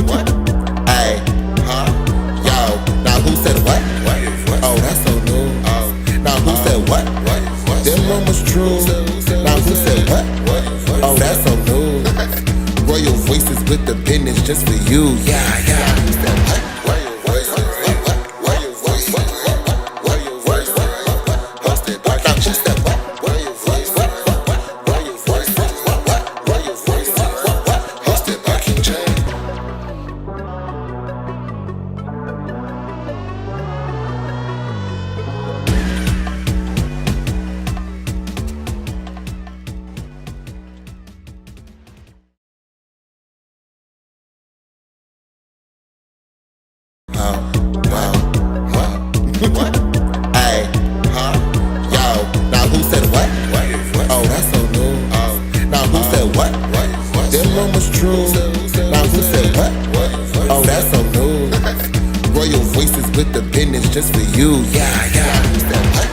What? Hey, huh? Yo, now who said what? Oh, that's so new. Now who said what? Them rumors true. Now who said what? Oh, that's so new. Royal voices with the business just for you. Yeah, yeah. Who said what? What? Hey, huh? Yo, now who said what? Oh, that's so new. Now who said what? Them rumors true. Now who said what? Oh, that's so new. Royal voices with the business just for you. Yeah, yeah. Who said what?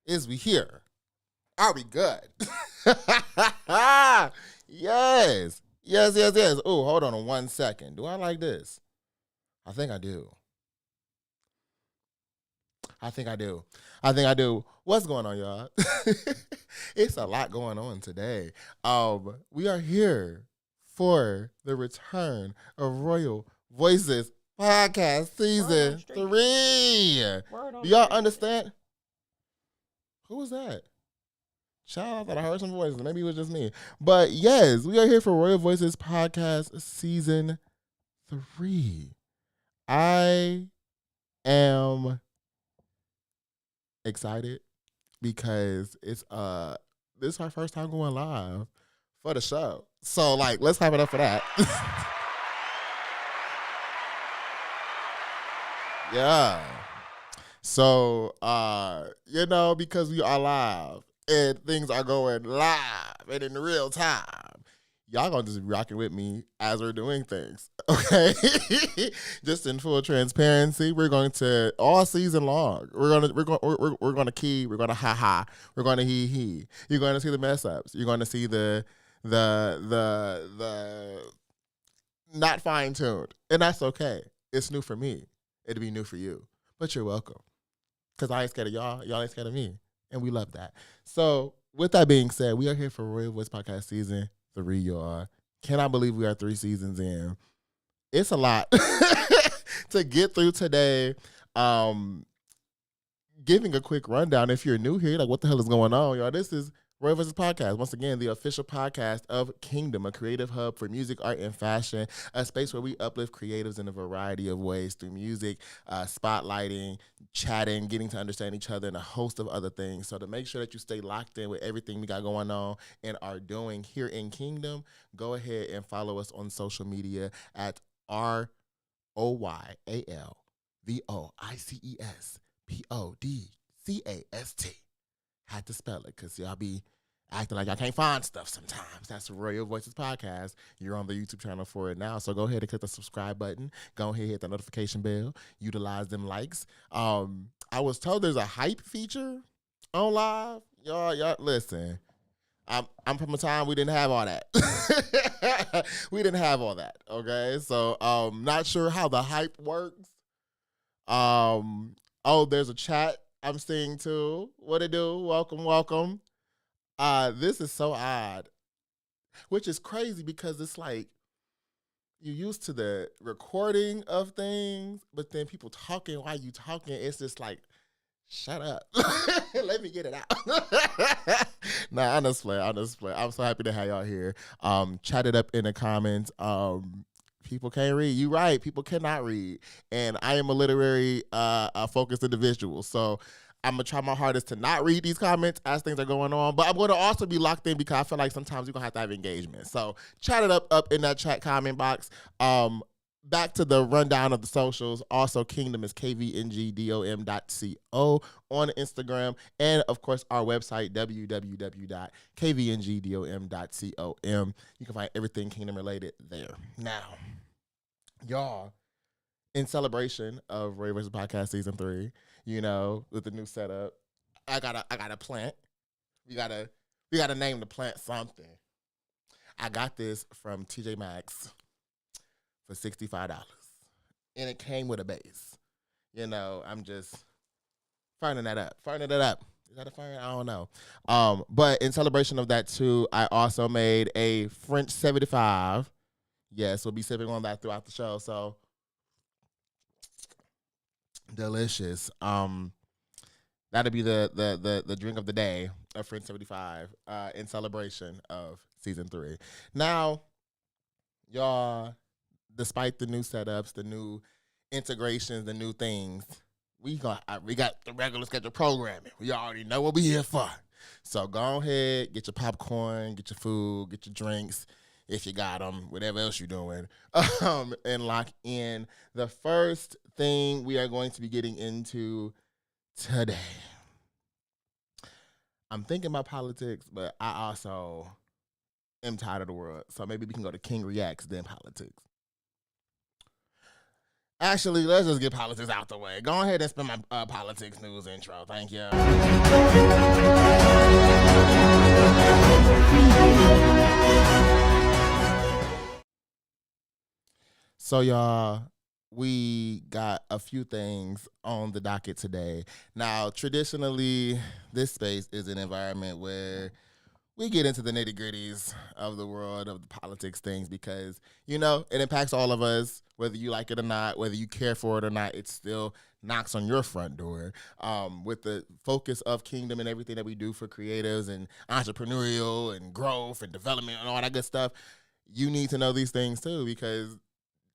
Is we here? Are we good? Yes. Yes. Oh, hold on 1 second. Do I like this? I think I do. I think I do. What's going on, y'all? It's a lot going on today. We are here for the return of Royal Voices podcast season 3. Do y'all understand? Who was that? Child, I thought I heard some voices. Maybe it was just me. But yes, we are here for Royal Voices podcast season 3. I am excited because it's this is our first time going live for the show. So let's hype it up for that. Yeah. So because we are live and things are going live and in real time, y'all gonna just be rocking with me as we're doing things, okay? Just in full transparency, we're going to all season long. We're gonna key, we're gonna ha ha, we're gonna he he. You're gonna see the mess ups. You're gonna see the not fine tuned, and that's okay. It's new for me. It'll be new for you, but you're welcome. Because I ain't scared of y'all. Y'all ain't scared of me. And we love that. So, with that being said, we are here for Royal Voice Podcast Season 3, y'all. Cannot believe we are 3 seasons in. It's a lot to get through today. Giving a quick rundown. If you're new here, what the hell is going on, y'all? This is Royal Voices Podcast. Once again, the official podcast of Kingdom, a creative hub for music, art, and fashion. A space where we uplift creatives in a variety of ways through music, spotlighting, chatting, getting to understand each other, and a host of other things. So to make sure that you stay locked in with everything we got going on and are doing here in Kingdom, go ahead and follow us on social media at ROYALVOICESPODCAST. Had to spell it because y'all be acting like I can't find stuff sometimes. That's Royal Voices Podcast. You're on the YouTube channel for it now. So go ahead and click the subscribe button. Go ahead and hit the notification bell. Utilize them likes. I was told there's a hype feature on live. Y'all listen. I'm from a time we didn't have all that. We didn't have all that. Okay. So not sure how the hype works. There's a chat I'm seeing too. What it do? Welcome. This is so odd, which is crazy because it's like you're used to the recording of things, but then people talking while you talking. It's just like, shut up. Let me get it out. Nah, honestly. I'm so happy to have y'all here. Chat it up in the comments. People can't read. You right. People cannot read. And I am a literary focused individual. So I'm gonna try my hardest to not read these comments as things are going on, but I'm gonna also be locked in because I feel like sometimes we're gonna have to have engagement. So chat it up in that chat comment box. Back to the rundown of the socials. Also, Kingdom is kvngdom.co on Instagram. And, of course, our website, www.kvngdom.com. You can find everything Kingdom related there. Now, y'all, in celebration of Ray vs. Podcast Season 3, with the new setup, I gotta plant. We gotta name the plant something. I got this from TJ Maxx for $65. And it came with a base. I'm just ferning it up. Is that a fern? I don't know. But in celebration of that too, I also made a French 75. Yes, we'll be sipping on that throughout the show. So delicious. That'll be the drink of the day, a French 75, in celebration of season 3. Now, y'all, despite the new setups, the new integrations, the new things, we got the regular schedule programming. We already know what we here for. So go ahead, get your popcorn, get your food, get your drinks, if you got them, whatever else you're doing, and lock in. The first thing we are going to be getting into today. I'm thinking about politics, but I also am tired of the world. So maybe we can go to King Reacts, then politics. Actually, let's just get politics out the way. Go ahead and spin my politics news intro. Thank you. So, y'all, we got a few things on the docket today. Now, traditionally, this space is an environment where we get into the nitty-gritties of the world, of the politics things, because, it impacts all of us, whether you like it or not, whether you care for it or not. It still knocks on your front door. With the focus of Kingdom and everything that we do for creatives and entrepreneurial and growth and development and all that good stuff, you need to know these things too, because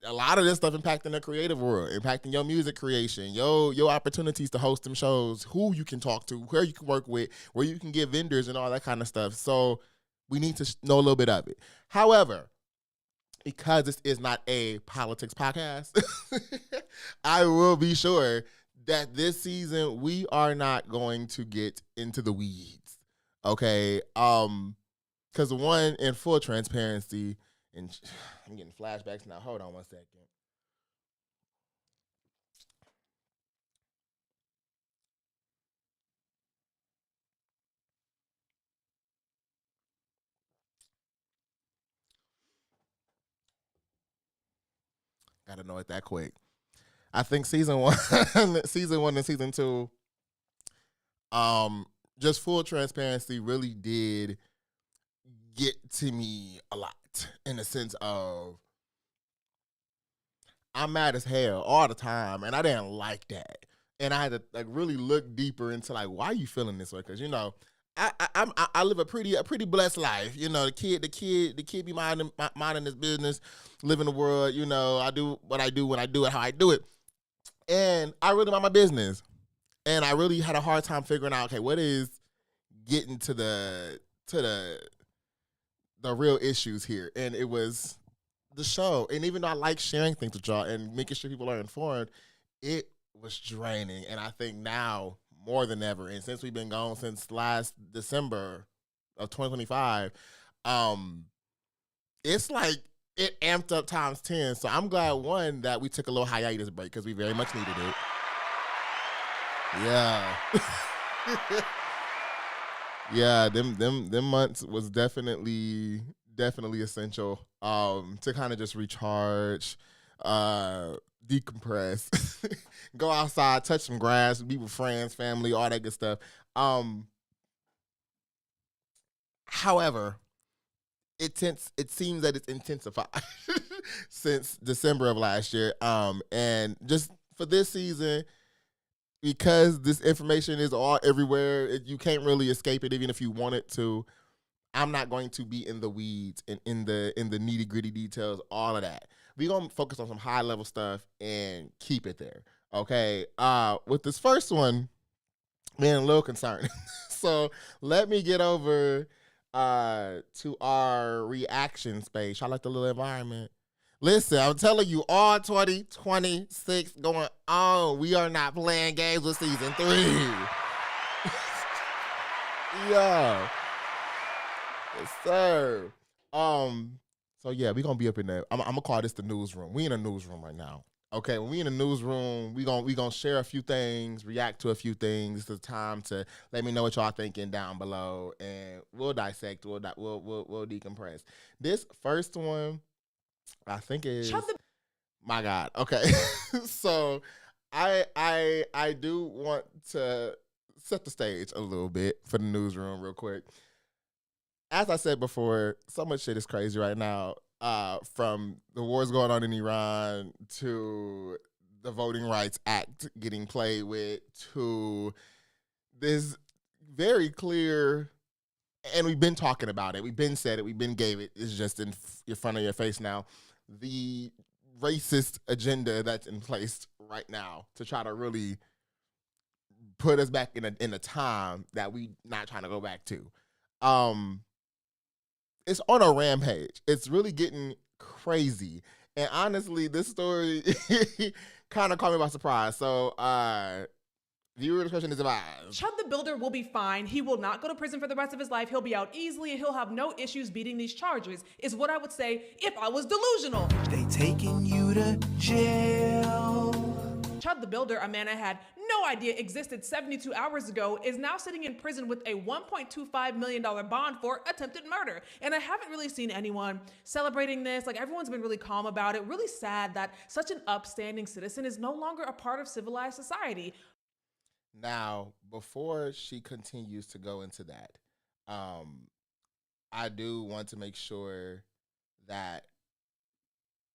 a lot of this stuff impacting the creative world, impacting your music creation, your opportunities to host them shows, who you can talk to, where you can work with, where you can get vendors and all that kind of stuff. So we need to know a little bit of it. However, because this is not a politics podcast, I will be sure that this season we are not going to get into the weeds. Okay? Because one, in full transparency, and I'm getting flashbacks now. Hold on one second. Gotta know it that quick. I think season 1 and season 2, just full transparency, really did get to me a lot, in the sense of I'm mad as hell all the time, and I didn't like that. And I had to really look deeper into why are you feeling this way? Because I live a pretty blessed life. The kid be minding his business, living the world. I do what I do when I do it, how I do it, and I really mind my business. And I really had a hard time figuring out, okay, what is getting to the real issues here, and it was the show. And even though I like sharing things with y'all and making sure people are informed, it was draining. And I think now more than ever, and since we've been gone since last December of 2025, it's like it amped up times 10. So I'm glad, one, that we took a little hiatus break, because we very much needed it. Yeah. Yeah, them months was definitely essential to kind of just recharge, decompress, go outside, touch some grass, be with friends, family, all that good stuff. However, it seems that it's intensified since December of last year. And just for this season, because this information is all everywhere, you can't really escape it, even if you wanted to. I'm not going to be in the weeds and in the nitty gritty details, all of that. We're gonna focus on some high level stuff and keep it there. Okay. With this first one, being a little concerned. So let me get over to our reaction space. I like the little environment. Listen, I'm telling you, all 2026 going on. We are not playing games with season 3. Yeah. Yes, sir. So yeah, we're gonna be up in there. I'm gonna call this the newsroom. We in a newsroom right now. Okay, when we in the newsroom, we gonna share a few things, react to a few things. It's the time to let me know what y'all thinking down below, and we'll dissect. We'll decompress. This first one, I think is my God. Okay, so I do want to set the stage a little bit for the newsroom real quick. As I said before, so much shit is crazy right now. From the wars going on in Iran to the Voting Rights Act getting played with to this very clear, and we've been talking about it. We've been said it. We've been gave it. It's just in front of your face now. The racist agenda that's in place right now to try to really put us back in a time that we not trying to go back to. It's on a rampage. It's really getting crazy. And honestly, this story kind of caught me by surprise. So, viewer discussion is advised. Chud the Builder will be fine. He will not go to prison for the rest of his life. He'll be out easily and he'll have no issues beating these charges, is what I would say if I was delusional. They taking you to jail. Chud the Builder, a man I had no idea existed 72 hours ago, is now sitting in prison with a $1.25 million bond for attempted murder. And I haven't really seen anyone celebrating this. Like, everyone's been really calm about it. Really sad that such an upstanding citizen is no longer a part of civilized society. Now, before she continues to go into that, I do want to make sure that.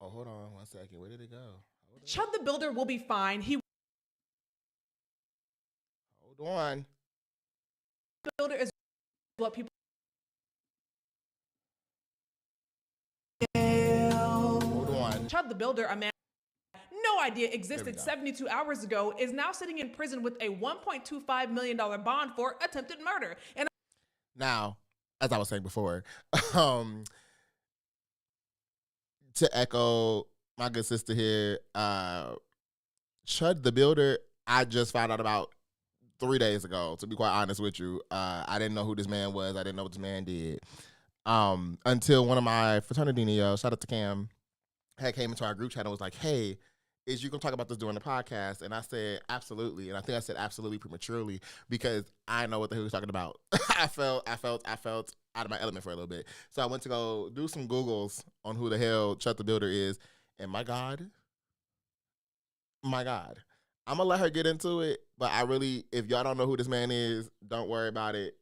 Oh, hold on 1 second. Where did it go? Chud the Builder will be fine. Hold on. The Builder is what people. Hold on. Chud the Builder, a man no idea existed 72 hours ago, is now sitting in prison with a $1.25 million bond for attempted murder. And now, as I was saying before, to echo my good sister here, Chud the Builder, I just found out about 3 days ago, to be quite honest with you. I didn't know who this man was. I didn't know what this man did. Until one of my fraternity neos, shout out to Cam, had came into our group chat and was like, hey, is you gonna talk about this during the podcast? And I said, absolutely. And I think I said absolutely prematurely because I know what the hell he was talking about. I felt out of my element for a little bit. So I went to go do some Googles on who the hell Chud the Builder is. And my God, I'm gonna let her get into it. But I really, if y'all don't know who this man is, don't worry about it.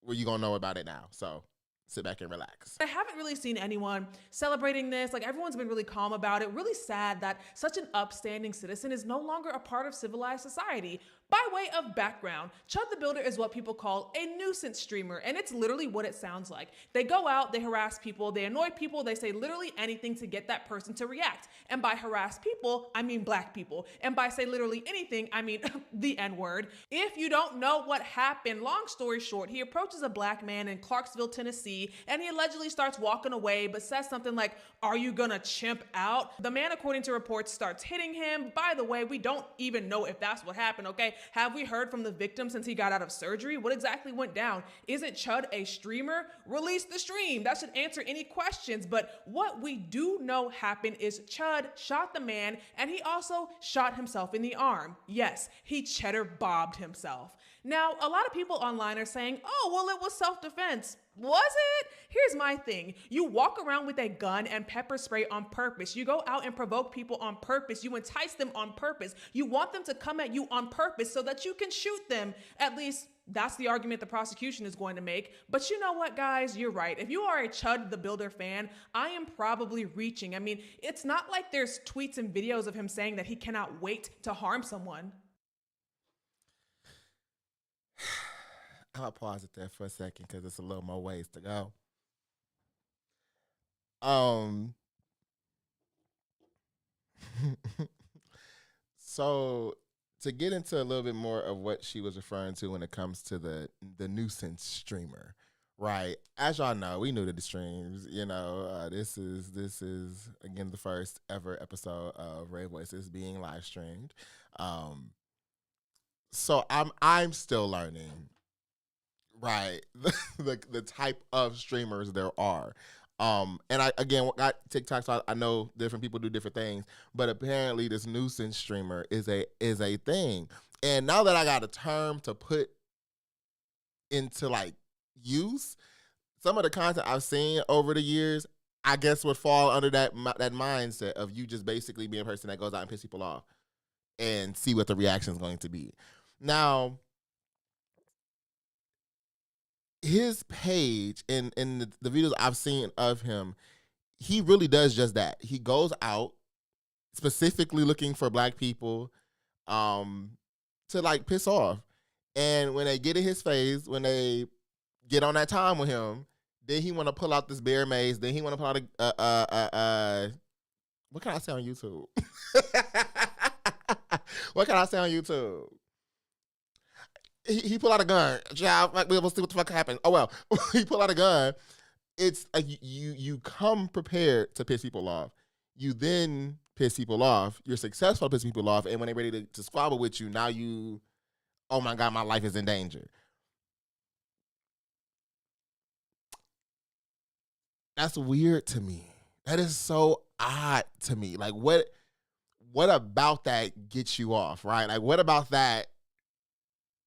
Well, you gonna know about it now. So sit back and relax. I haven't really seen anyone celebrating this. Like, everyone's been really calm about it. Really sad that such an upstanding citizen is no longer a part of civilized society. By way of background, Chud the Builder is what people call a nuisance streamer, and it's literally what it sounds like. They go out, they harass people, they annoy people, they say literally anything to get that person to react. And by harass people, I mean black people. And by say literally anything, I mean the N-word. If you don't know what happened, long story short, he approaches a black man in Clarksville, Tennessee, and he allegedly starts walking away, but says something like, "Are you gonna chimp out?" The man, according to reports, starts hitting him. By the way, we don't even know if that's what happened, okay? Have we heard from the victim since he got out of surgery? What exactly went down? Isn't Chud a streamer? Release the stream. That should answer any questions. But what we do know happened is Chud shot the man, and he also shot himself in the arm. Yes, he cheddar bobbed himself. Now, a lot of people online are saying, oh, well, it was self-defense. Was it? Here's my thing. You walk around with a gun and pepper spray on purpose. You go out and provoke people on purpose. You entice them on purpose. You want them to come at you on purpose so that you can shoot them. At least that's the argument the prosecution is going to make. But you know what, guys? You're right. If you are a Chud the Builder fan, I am probably reaching. I mean, it's not like there's tweets and videos of him saying that he cannot wait to harm someone. I'll pause it there for a second because it's a little more ways to go. So to get into a little bit more of what she was referring to when it comes to the nuisance streamer, right? As y'all know, we knew the streams. This is again the first ever episode of Ray Voices being live streamed. So I'm still learning, right? The type of streamers there are. And I again got TikTok, so I know different people do different things, but apparently this nuisance streamer is a thing. And now that I got a term to put into like use, some of the content I've seen over the years, I guess would fall under that mindset of you just basically being a person that goes out and piss people off and see what the reaction is going to be. Now, his page and the videos I've seen of him, he really does just that. He goes out specifically looking for black people to like piss off. And when they get in his face, when they get on that time with him, then he want to pull out this bear mace. Then he want to pull out what can I say on YouTube? What can I say on YouTube? He pull out a gun. Child, we'll see what the fuck happened. Oh well, he pull out a gun. It's you come prepared to piss people off. You then piss people off. You're successful to piss people off, and when they're ready to squabble with you, now you, oh my God, my life is in danger. That's weird to me. That is so odd to me. Like what about that gets you off, right? Like what about that?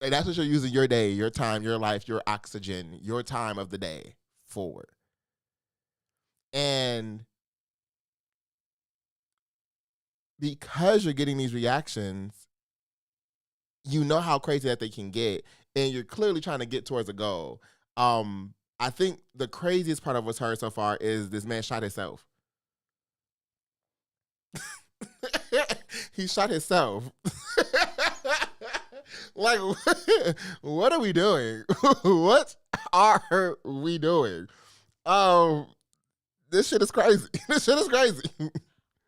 Like that's what you're using your day, your time, your life, your oxygen, your time of the day for. And because you're getting these reactions, you know how crazy that they can get, and you're clearly trying to get towards a goal. I think the craziest part of what's heard so far is this man shot himself. He shot himself. Like, what are we doing? What are we doing? This shit is crazy. This shit is crazy.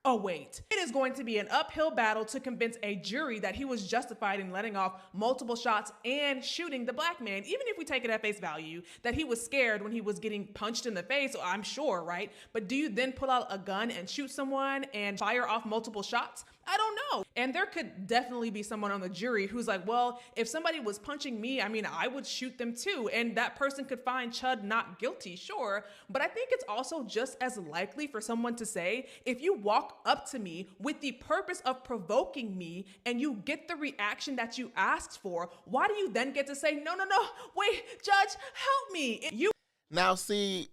Oh, wait. It is going to be an uphill battle to convince a jury that he was justified in letting off multiple shots and shooting the black man, even if we take it at face value, that he was scared when he was getting punched in the face, I'm sure, right? But do you then pull out a gun and shoot someone and fire off multiple shots? I don't know. And there could definitely be someone on the jury who's like, well, if somebody was punching me, I mean, I would shoot them too. And that person could find Chud not guilty, sure. But I think it's also just as likely for someone to say, if you walk up to me with the purpose of provoking me and you get the reaction that you asked for, why do you then get to say, no, wait, Judge, help me? Now, see,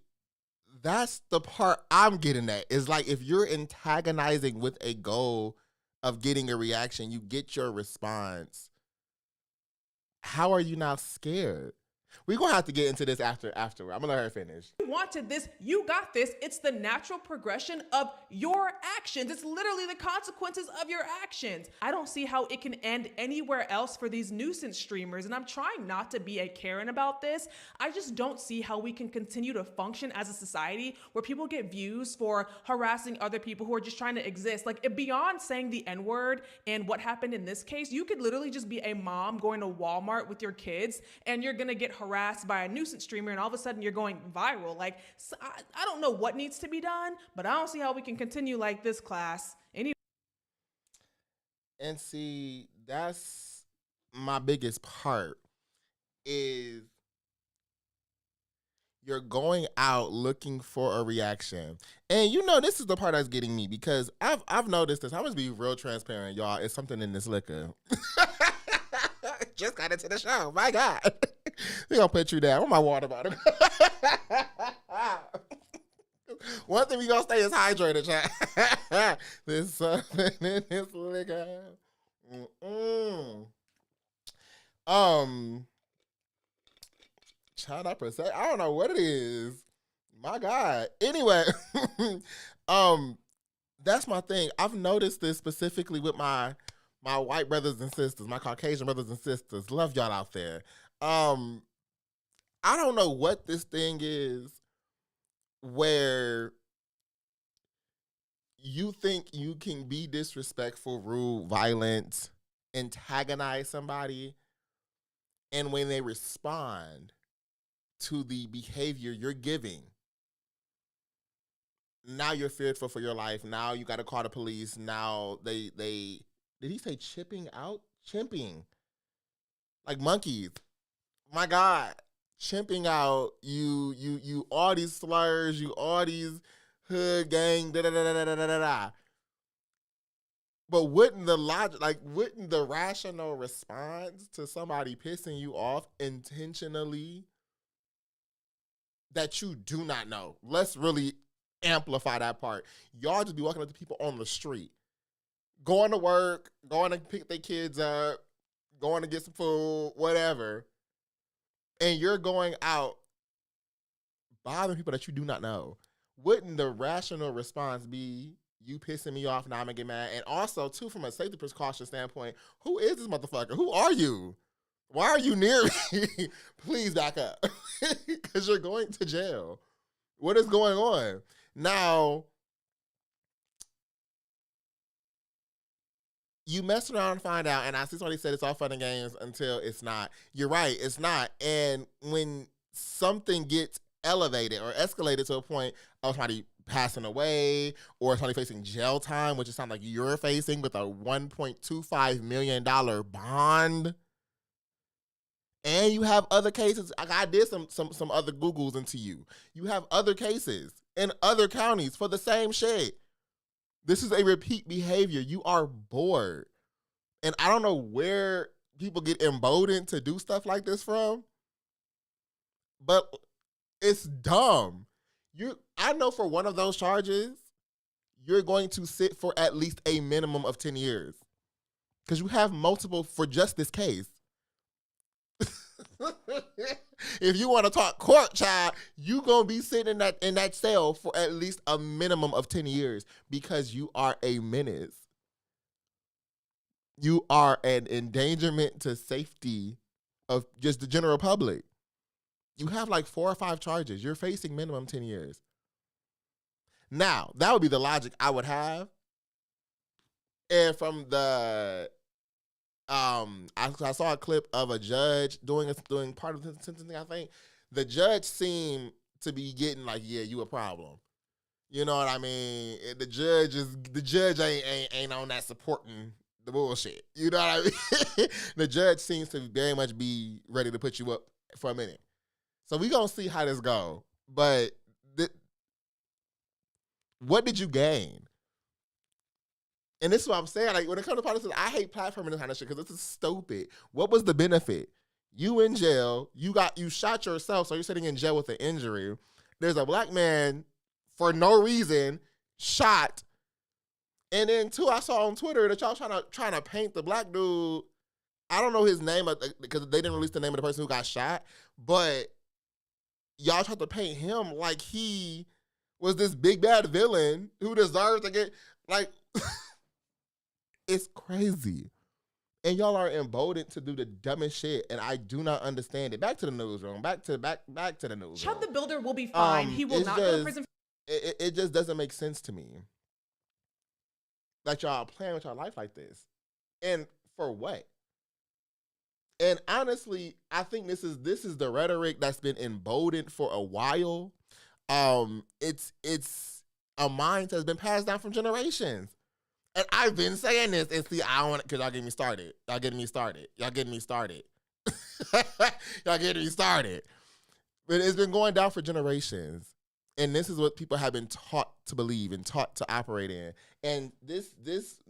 that's the part I'm getting at. Is like if you're antagonizing with a goal of getting a reaction, you get your response. How are you not scared? We're going to have to get into this after. I'm going to let her finish. You wanted this, you got this. It's the natural progression of your actions. It's literally the consequences of your actions. I don't see how it can end anywhere else for these nuisance streamers, and I'm trying not to be a Karen about this. I just don't see how we can continue to function as a society where people get views for harassing other people who are just trying to exist. Like, beyond saying the N-word and what happened in this case, you could literally just be a mom going to Walmart with your kids, and you're gonna get harassed by a nuisance streamer, and all of a sudden you're going viral. Like, so I don't know what needs to be done, but I don't see how we can continue like this, class. And see, that's my biggest part is you're going out looking for a reaction. And you know, this is the part that's getting me because I've noticed this. I'm going to be real transparent, y'all. It's something in this liquor. Just got into the show. My God. We're going to put you down. Where my water bottle? One thing we going to stay is hydrated, child. There's something in this liquor. Child, I don't know what it is. My God. Anyway, that's my thing. I've noticed this specifically with my white brothers and sisters, my Caucasian brothers and sisters. Love y'all out there. I don't know what this thing is where you think you can be disrespectful, rude, violent, antagonize somebody, and when they respond to the behavior you're giving, now you're fearful for your life. Now you got to call the police. Now they did he say chipping out? Chimping. Like monkeys. My God. Chimping out. You all these slurs, you all these hood gang, da da da da da da da da. But wouldn't the rational response to somebody pissing you off intentionally that you do not know? Let's really amplify that part. Y'all just be walking up to people on the street, going to work, going to pick their kids up, going to get some food, whatever, and you're going out bothering people that you do not know. Wouldn't the rational response be, you pissing me off, now I'm gonna get mad? And also, too, from a safety precaution standpoint, who is this motherfucker? Who are you? Why are you near me? Please back up, because you're going to jail. What is going on? Now, you mess around and find out, and I see somebody said it's all fun and games until it's not. You're right, it's not. And when something gets elevated or escalated to a point of somebody passing away or somebody facing jail time, which it sounds like you're facing with a $1.25 million bond, and you have other cases. I did some other Googles into you. You have other cases in other counties for the same shit. This is a repeat behavior. You are bored. And I don't know where people get emboldened to do stuff like this from, but it's dumb. I know for one of those charges, you're going to sit for at least a minimum of 10 years because you have multiple for just this case. If you want to talk court, child, you gonna be sitting in that cell for at least a minimum of 10 years because you are a menace. You are an endangerment to safety of just the general public. You have like 4 or 5 charges. You're facing minimum 10 years. Now, that would be the logic I would have. And from the I saw a clip of a judge doing part of the sentencing, I think. The judge seemed to be getting like, yeah, you a problem. You know what I mean? The judge ain't on that supporting the bullshit. You know what I mean? The judge seems to very much be ready to put you up for a minute. So we gonna see how this go. But what did you gain? And this is what I'm saying. Like, when it comes to politics, I hate platforming this kind of shit because this is stupid. What was the benefit? You in jail. You shot yourself, so you're sitting in jail with an injury. There's a black man, for no reason, shot. And then, too, I saw on Twitter that y'all trying to paint the black dude. I don't know his name because they didn't release the name of the person who got shot. But y'all tried to paint him like he was this big bad villain who deserves to get, like... It's crazy. And y'all are emboldened to do the dumbest shit, and I do not understand it. Back to the newsroom. Back to the newsroom. Chud the Builder will be fine. He will not go to prison. It just doesn't make sense to me that y'all are playing with your life like this. And for what? And honestly, I think this is the rhetoric that's been emboldened for a while. It's a mind that's been passed down from generations. And I've been saying this, and see, I don't want, because y'all getting me started. Y'all getting me started. But it's been going down for generations. And this is what people have been taught to believe and taught to operate in. And this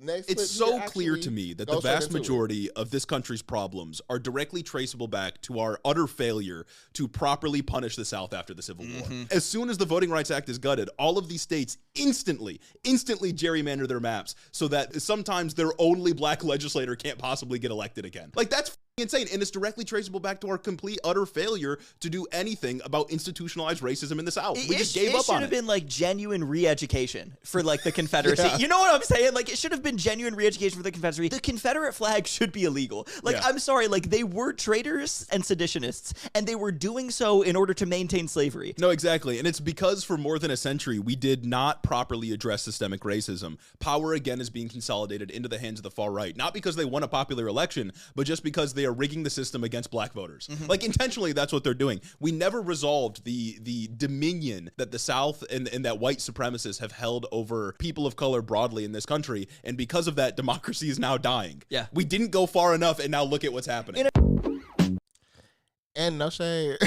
next it's so clear to me that the vast majority of this country's problems are directly traceable back to our utter failure to properly punish the South after the Civil War. As soon as the Voting Rights Act is gutted, all of these states instantly gerrymander their maps so that sometimes their only black legislator can't possibly get elected again. Like, that's insane, and it's directly traceable back to our complete utter failure to do anything about institutionalized racism in the South. We just gave up on it. It should have been like genuine re-education for like the Confederacy. You know what I'm saying? Like, it should have been genuine re-education for the Confederacy. The Confederate flag should be illegal. Like, I'm sorry, like, they were traitors and seditionists, and they were doing so in order to maintain slavery. No, exactly. And it's because for more than a century, we did not properly address systemic racism. Power, again, is being consolidated into the hands of the far right. Not because they won a popular election, but just because they are rigging the system against black voters. Like, intentionally, that's what they're doing. We never resolved the dominion that the South and that white supremacists have held over people of color broadly in this country. And because of that, democracy is now dying. Yeah. We didn't go far enough, and now look at what's happening. And no shade.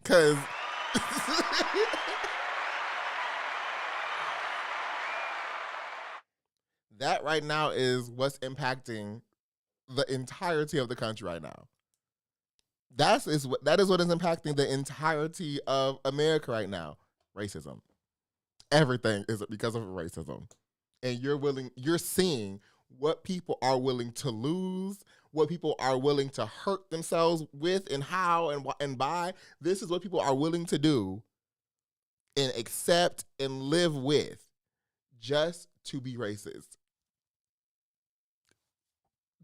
Because that right now is what's impacting the entirety of the country right now. That is what is impacting the entirety of America right now. Racism. Everything is because of racism. And you're seeing what people are willing to lose, what people are willing to hurt themselves with, and how and by. This is what people are willing to do and accept and live with just to be racist.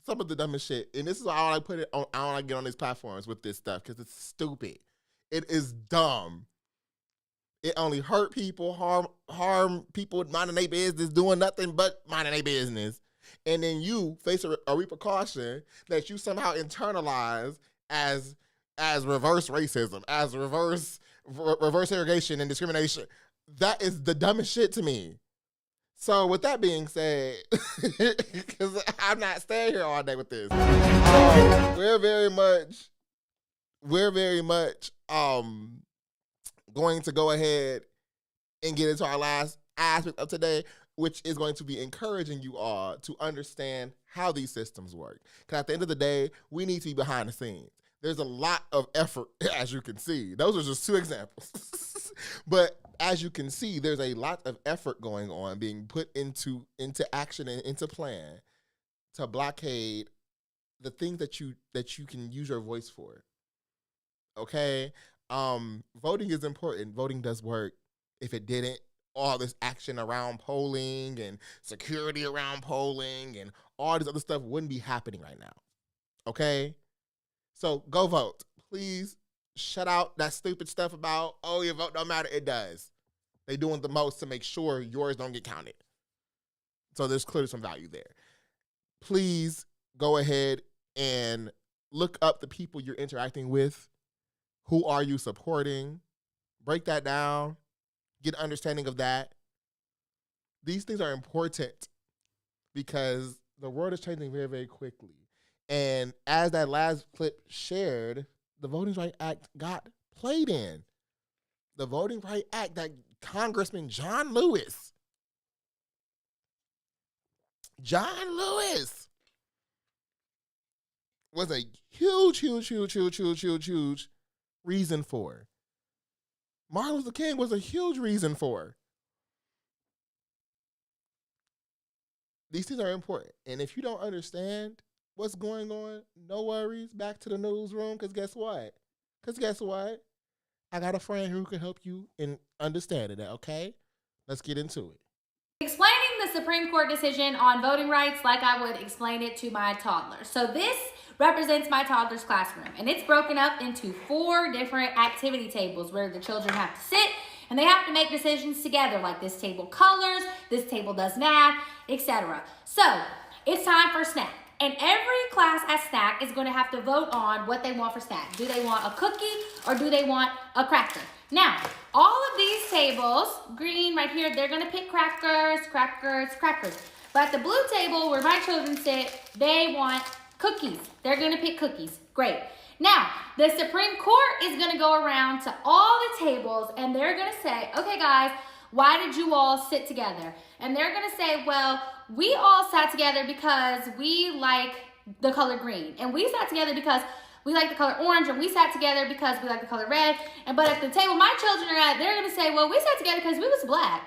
Some of the dumbest shit, and this is why I put it on. I don't want to get on these platforms with this stuff because it's stupid. It is dumb. It only hurt people, harm people minding their business, doing nothing but minding their business, and then you face a repercussion that you somehow internalize as reverse racism, as reverse segregation and discrimination. That is the dumbest shit to me. So with that being said, because I'm not staying here all day with this, we're very much going to go ahead and get into our last aspect of today, which is going to be encouraging you all to understand how these systems work. Because at the end of the day, we need to be behind the scenes. There's a lot of effort, as you can see. Those are just two examples. But as you can see, there's a lot of effort going on being put into action and into plan to blockade the things that you can use your voice for. Okay? Voting is important. Voting does work. If it didn't, all this action around polling and security around polling and all this other stuff wouldn't be happening right now. Okay? So go vote. Please shut out that stupid stuff about, oh, your vote don't matter. It does. They doing the most to make sure yours don't get counted. So there's clearly some value there. Please go ahead and look up the people you're interacting with. Who are you supporting? Break that down. Get an understanding of that. These things are important because the world is changing very, very quickly. And as that last clip shared, the Voting Rights Act got played in. The Voting Rights Act that Congressman John Lewis was a huge reason for. Martin Luther King was a huge reason for. These things are important. And if you don't understand what's going on, no worries. Back to the newsroom, because guess what? I got a friend who can help you in understanding that, okay? Let's get into it. Explaining the Supreme Court decision on voting rights like I would explain it to my toddler. So this represents my toddler's classroom, and it's broken up into 4 different activity tables where the children have to sit and they have to make decisions together, like this table colors, this table does math, etc. So it's time for snack. And every class at snack is going to have to vote on what they want for snack. Do they want a cookie or do they want a cracker? Now, all of these tables, green right here, they're going to pick crackers. But at the blue table where my children sit, they want cookies. They're going to pick cookies. Great. Now, the Supreme Court is going to go around to all the tables and they're going to say, okay, guys, why did you all sit together? And they're going to say, well, we all sat together because we like the color green. And we sat together because we like the color orange. And we sat together because we like the color red. But at the table my children are at, they're going to say, well, we sat together because we was black.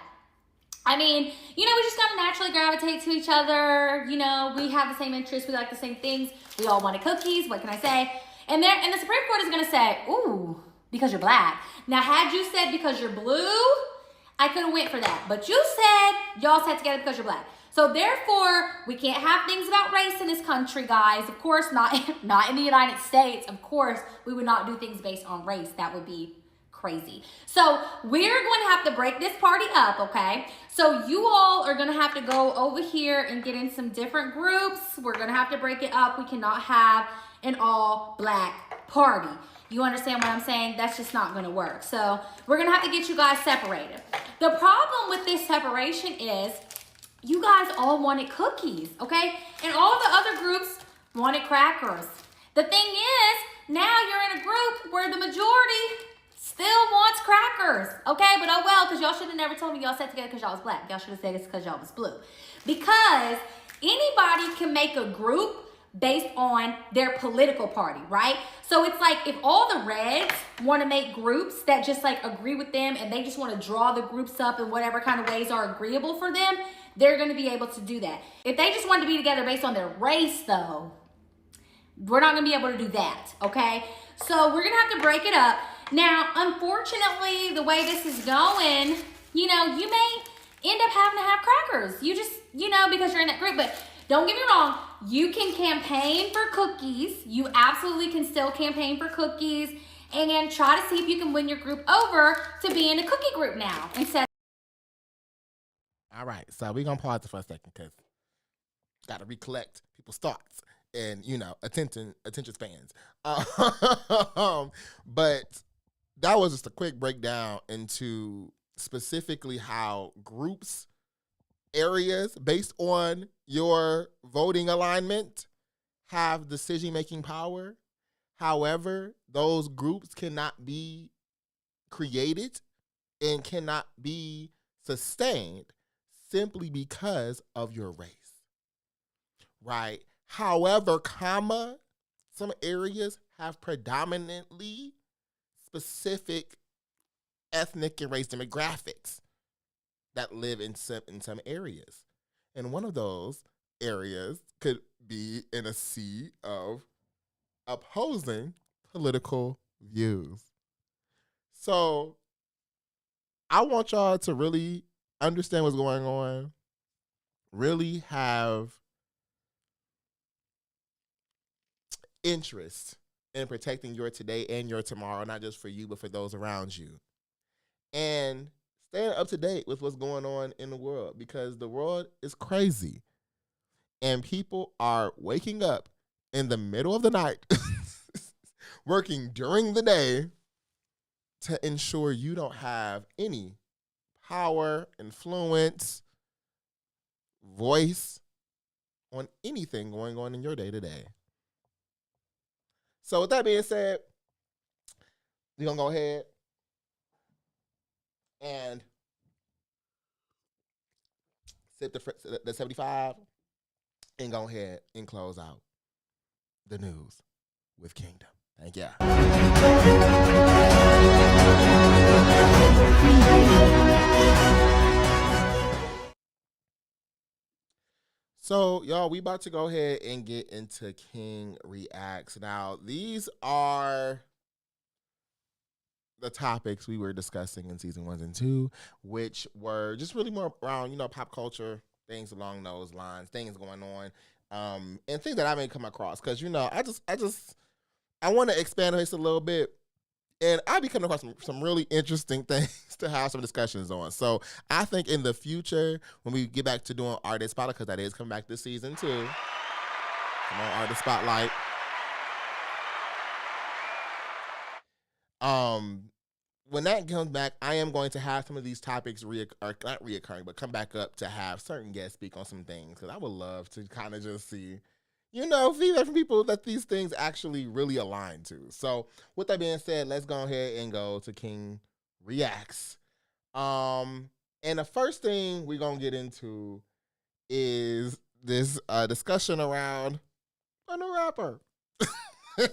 I mean, we just gotta naturally gravitate to each other. We have the same interests. We like the same things. We all wanted cookies. What can I say? And the Supreme Court is gonna say, ooh, because you're black. Now, had you said because you're blue, I could have went for that. But you said y'all sat together because you're black. So therefore, we can't have things about race in this country, guys. Of course, not in the United States. Of course, we would not do things based on race. That would be crazy. So we're going to have to break this party up, okay? So you all are going to have to go over here and get in some different groups. We're going to have to break it up. We cannot have an all black party. You understand what I'm saying? That's just not going to work. So we're going to have to get you guys separated. The problem with this separation is you guys all wanted cookies, okay? And all the other groups wanted crackers. The thing is, now you're in a group where the majority still wants crackers, okay? But oh well, because y'all should have never told me y'all sat together because y'all was black. Y'all should have said it's because y'all was blue. Because anybody can make a group based on their political party, right? So it's like if all the reds want to make groups that just like agree with them and they just want to draw the groups up in whatever kind of ways are agreeable for them, they're going to be able to do that. If they just want to be together based on their race, though, we're not going to be able to do that, okay? So we're going to have to break it up. Now, unfortunately, the way this is going, you may end up having to have crackers. You just, because you're in that group. But don't get me wrong, you can campaign for cookies. You absolutely can still campaign for cookies and try to see if you can win your group over to be in a cookie group now instead. All right, so we're going to pause it for a second because got to recollect people's thoughts and, attention spans. But that was just a quick breakdown into specifically how groups, areas based on your voting alignment have decision-making power. However, those groups cannot be created and cannot be sustained simply because of your race, right? However, some areas have predominantly specific ethnic and race demographics that live in some areas. And one of those areas could be in a sea of opposing political views. So I want y'all to really understand what's going on, really have interest in protecting your today and your tomorrow, not just for you, but for those around you. And staying up to date with what's going on in the world, because the world is crazy. And people are waking up in the middle of the night, working during the day to ensure you don't have any power, influence, voice on anything going on in your day-to-day. So with that being said, we're going to go ahead and sip the 75 and go ahead and close out the news with Kingdom. Thank you. So, y'all, we about to go ahead and get into King Reacts. Now, these are the topics we were discussing in season 1 and 2, which were just really more around, pop culture, things along those lines, things going on, and things that I may come across. Because, I want to expand on this a little bit. And I'll be coming across some really interesting things to have some discussions on. So I think in the future, when we get back to doing Artist Spotlight, because that is coming back this season too. Come on, Artist Spotlight. When that comes back, I am going to have some of these topics not reoccurring, but come back up to have certain guests speak on some things. Because I would love to kind of just see, feedback from people that these things actually really align to. So with that being said, let's go ahead and go to King Reacts. And the first thing we're going to get into is this discussion around a new rapper. A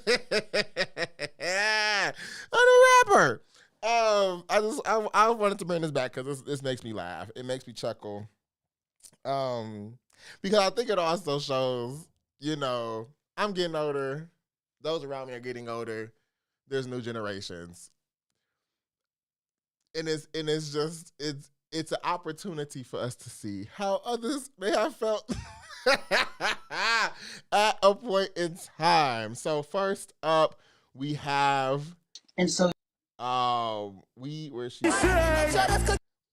new rapper. I wanted to bring this back because this makes me laugh. It makes me chuckle. Because I think it also shows, I'm getting older. Those around me are getting older. There's new generations. And it's just it's an opportunity for us to see how others may have felt at a point in time. So first up, we have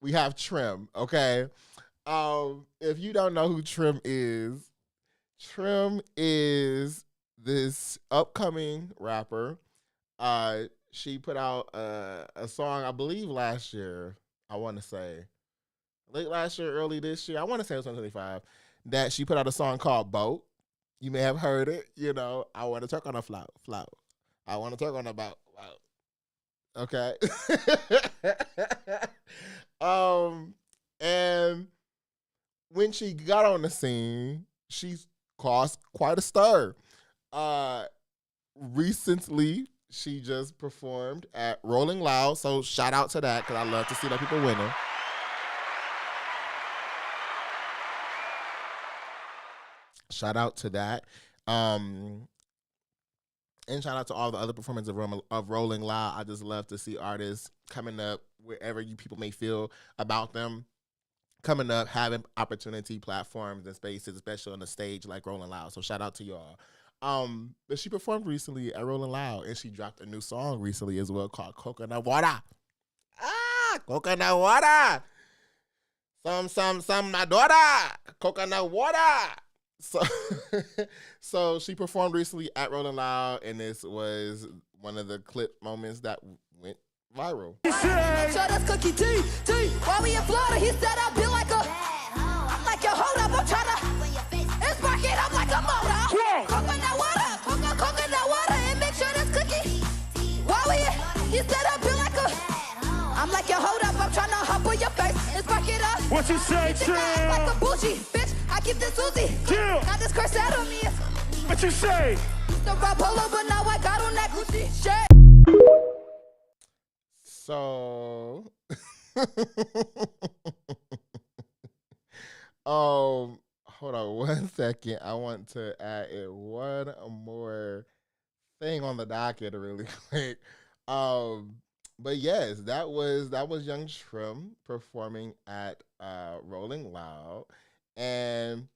we have Trim, okay? If you don't know who Trim is this upcoming rapper. She put out a song, I believe last year, I want to say. Late last year, early this year, I want to say it was 2025, that she put out a song called Boat. You may have heard it, I want to talk on a float. I want to talk on a boat. Okay. And when she got on the scene, she caused quite a stir. Recently, she just performed at Rolling Loud, so shout out to that because I love to see that people winning. Shout out to that. And shout out to all the other performers of Rolling Loud. I just love to see artists coming up wherever you people may feel about them. Coming up, having opportunity, platforms, and spaces, especially on a stage like Rolling Loud. So shout out to y'all. But she performed recently at Rolling Loud, and she dropped a new song recently as well called Coconut Water. Coconut water. Some my daughter. Coconut water. So she performed recently at Rolling Loud, and this was one of the clip moments that went viral. Show us Cookie T. While we in Florida, he said I'll be like I'm like, yo, hold up, I'm trying to spark it up like a motor. Coconut water, and make sure that's Cookie. While we in, he said I'll be like I'm like, yo, hold up, I'm trying to hop on your face and spark it up. What you say, Chill? Like a bougie, bitch, I keep this Uzi. Chill. Now this curse out on me. What you say? The raw polo, but now I got on that Gucci shirt. So, hold on 1 second. I want to add one more thing on the docket really quick. But yes, that was Young Trim performing at Rolling Loud, and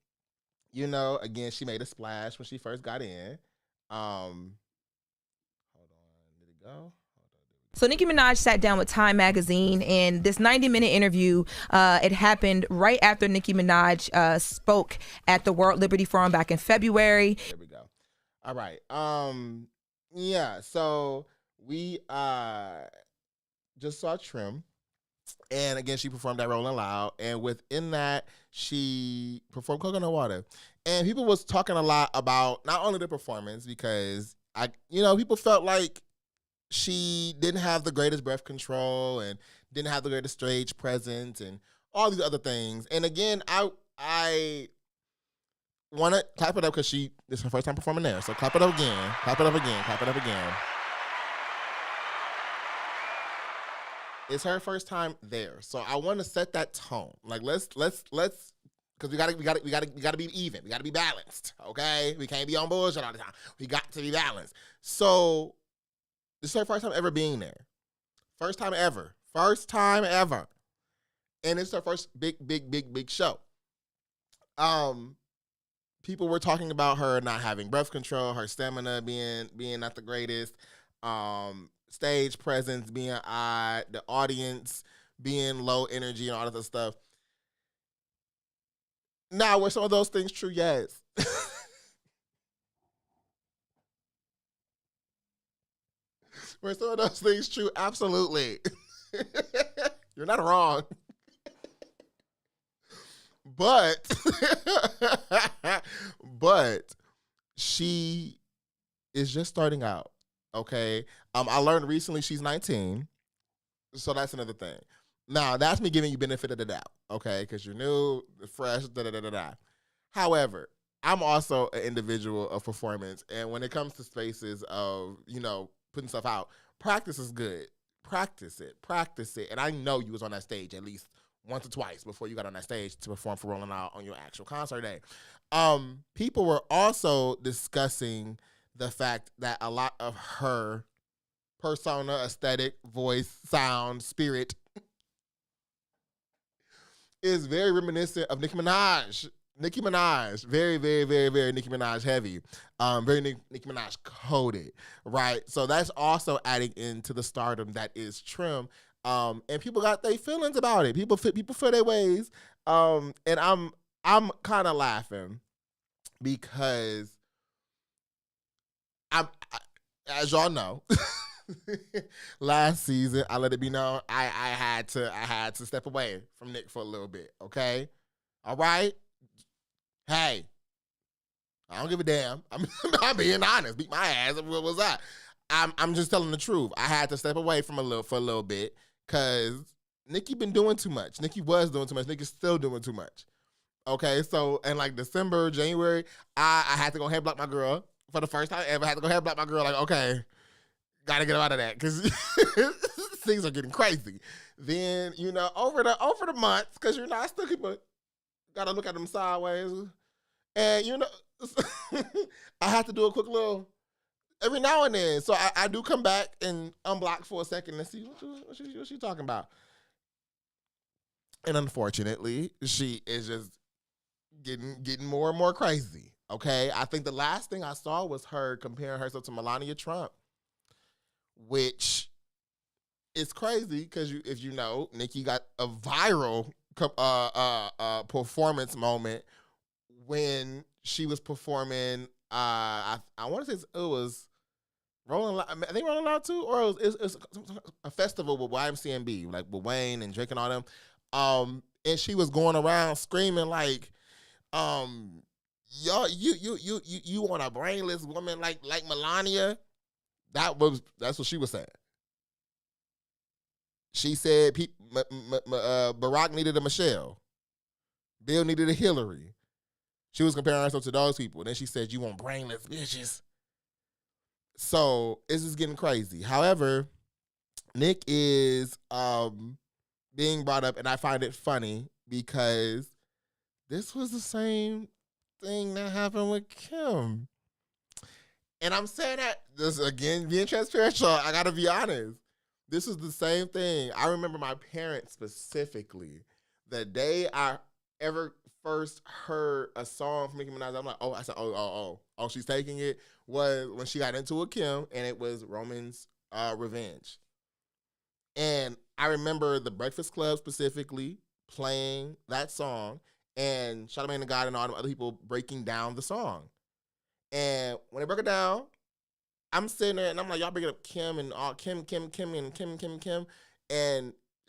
again, she made a splash when she first got in. Hold on, did it go? So Nicki Minaj sat down with Time Magazine, and this 90-minute interview, it happened right after Nicki Minaj spoke at the World Liberty Forum back in February. There we go. All right. Yeah, so we just saw Trim, and again, she performed at Rolling Loud, and within that, she performed Coconut Water. And people was talking a lot about not only the performance, because people felt like she didn't have the greatest breath control and didn't have the greatest stage presence and all these other things. And again, I want to clap it up because this is her first time performing there. So clap it up again, clap it up again, clap it up again. It's her first time there. So I want to set that tone. Like let's because we gotta be even. We gotta be balanced. Okay? We can't be on bullshit all the time. We got to be balanced. So this is her first time ever being there. First time ever. And it's her first big show. People were talking about her not having breath control, her stamina being not the greatest, stage presence being odd, the audience being low energy and all that stuff. Now, were some of those things true? Yes. Were some of those things true? Absolutely. You're not wrong. But she is just starting out, okay? I learned recently she's 19, so that's another thing. Now, that's me giving you benefit of the doubt, okay? Because you're new, fresh, da-da-da-da-da. However, I'm also an individual of performance, and when it comes to spaces of, putting stuff out, practice is good. practice it. And I know you was on that stage at least once or twice before you got on that stage to perform for Rolling Loud on your actual concert day. People were also discussing the fact that a lot of her persona, aesthetic, voice, sound, spirit is very reminiscent of Nicki Minaj. Nicki Minaj, very, very, very, very Nicki Minaj heavy, very Nicki Minaj coded, right? So that's also adding into the stardom that is Trim, and people got their feelings about it. People feel their ways, and I'm kind of laughing because as y'all know, last season I let it be known I had to step away from Nick for a little bit. Okay, all right. Hey, I don't give a damn. I'm being honest. Beat my ass. What was that? I'm just telling the truth. I had to step away for a little bit because Nicki been doing too much. Nicki was doing too much. Nicki's still doing too much. Okay, so in like December, January, I had to go head block my girl for the first time ever. I had to go head block my girl. Like, okay, gotta get out of that because things are getting crazy. Then over the months, because I still keep gotta look at them sideways. And, I have to do a quick little, every now and then. So I do come back and unblock for a second and see what she talking about. And unfortunately, she is just getting more and more crazy, okay? I think the last thing I saw was her comparing herself to Melania Trump, which is crazy because if you know, Nicki got a viral performance moment when she was performing. I want to say it was Rolling Loud. I think Rolling Loud too, or it was a festival with YMCMB, like with Wayne and Drake and all them. And she was going around screaming like, "Y'all, you want a brainless woman like Melania?" That's what she was saying. She said Barack needed a Michelle. Bill needed a Hillary. She was comparing herself to those people. Then she said, "You want brainless bitches." So it's just getting crazy. However, Nick is being brought up, and I find it funny because this was the same thing that happened with Kim. And I'm saying that, this again, being transparent, y'all, I gotta be honest. This is the same thing. I remember my parents specifically, the day I ever first heard a song from Nicki Minaj, I'm like, oh, I said, oh, she's taking it, was when she got into a Kim, and it was Roman's Revenge. And I remember the Breakfast Club specifically playing that song, and Charlamagne the God and all the other people breaking down the song. And when they broke it down, I'm sitting there and I'm like, y'all bringing up Kim and all Kim. And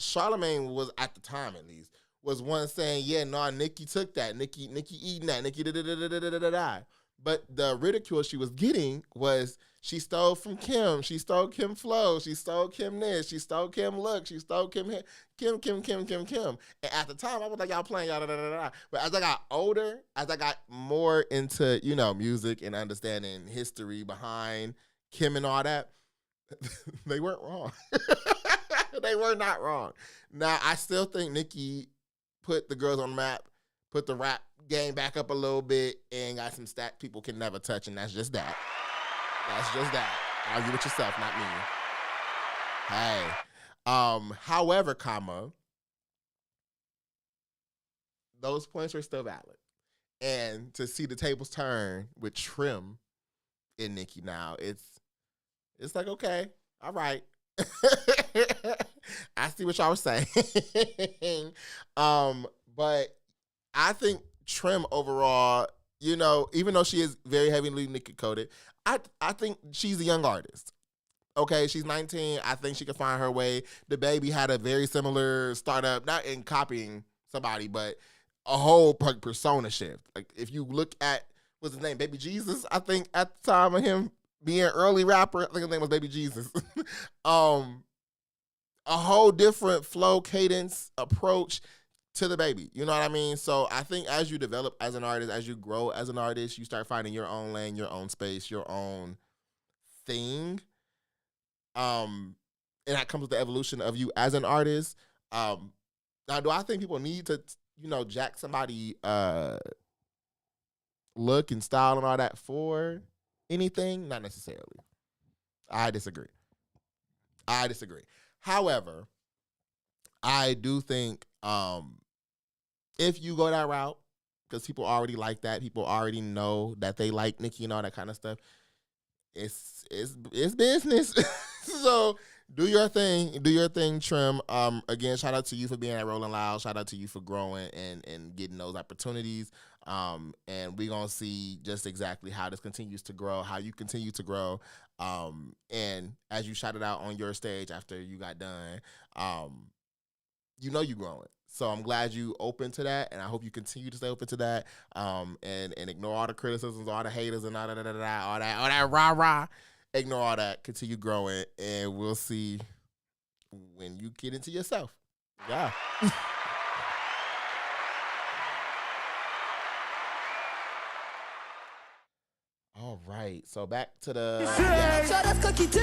Charlamagne was, at the time at least, was one saying, yeah, no, Nicki took that. Nicki eating that. Nicki da-da-da-da-da-da-da. But the ridicule she was getting was she stole from Kim. She stole Kim flow. She stole Kim this. She stole Kim look. She stole Kim. And at the time, I was like, y'all playing y'all da-da-da-da. But as I got older, as I got more into, music and understanding history behind Kim and all that, they weren't wrong. They were not wrong. Now, I still think Nicki put the girls on the map, put the rap game back up a little bit, and got some stats people can never touch, and that's just that. That's just that. Argue with yourself, not me. Hey. However, those points are still valid. And to see the tables turn with Trim in Nicki now, it's like, okay, all right. I see what y'all were saying. But I think Trim overall, even though she is very heavily Nicki coded, I think she's a young artist. Okay, she's 19. I think she can find her way. The Baby had a very similar startup, not in copying somebody, but a whole persona shift. Like, if you look at, what's his name, Baby Jesus, I think at the time of him being an early rapper, I think his name was Baby Jesus. A whole different flow, cadence, approach to the Baby. You know what I mean? So I think as you develop as an artist, as you grow as an artist, you start finding your own lane, your own space, your own thing. and that comes with the evolution of you as an artist. Now, do I think people need to, jack somebody look and style and all that for anything? Not necessarily. I disagree. However, I do think if you go that route, because people already like that, people already know that they like Nicki and all that kind of stuff, it's business. So do your thing, Trim. Again, shout out to you for being at Rolling Loud. Shout out to you for growing and getting those opportunities. And we're going to see just exactly how this continues to grow, how you continue to grow. And as you shouted out on your stage after you got done, you're growing. So I'm glad you open to that, and I hope you continue to stay open to that. And ignore all the criticisms, all the haters, and all that rah-rah. Ignore all that. Continue growing, and we'll see when you get into yourself. Yeah. All right. So back to the. So that's Cookie T.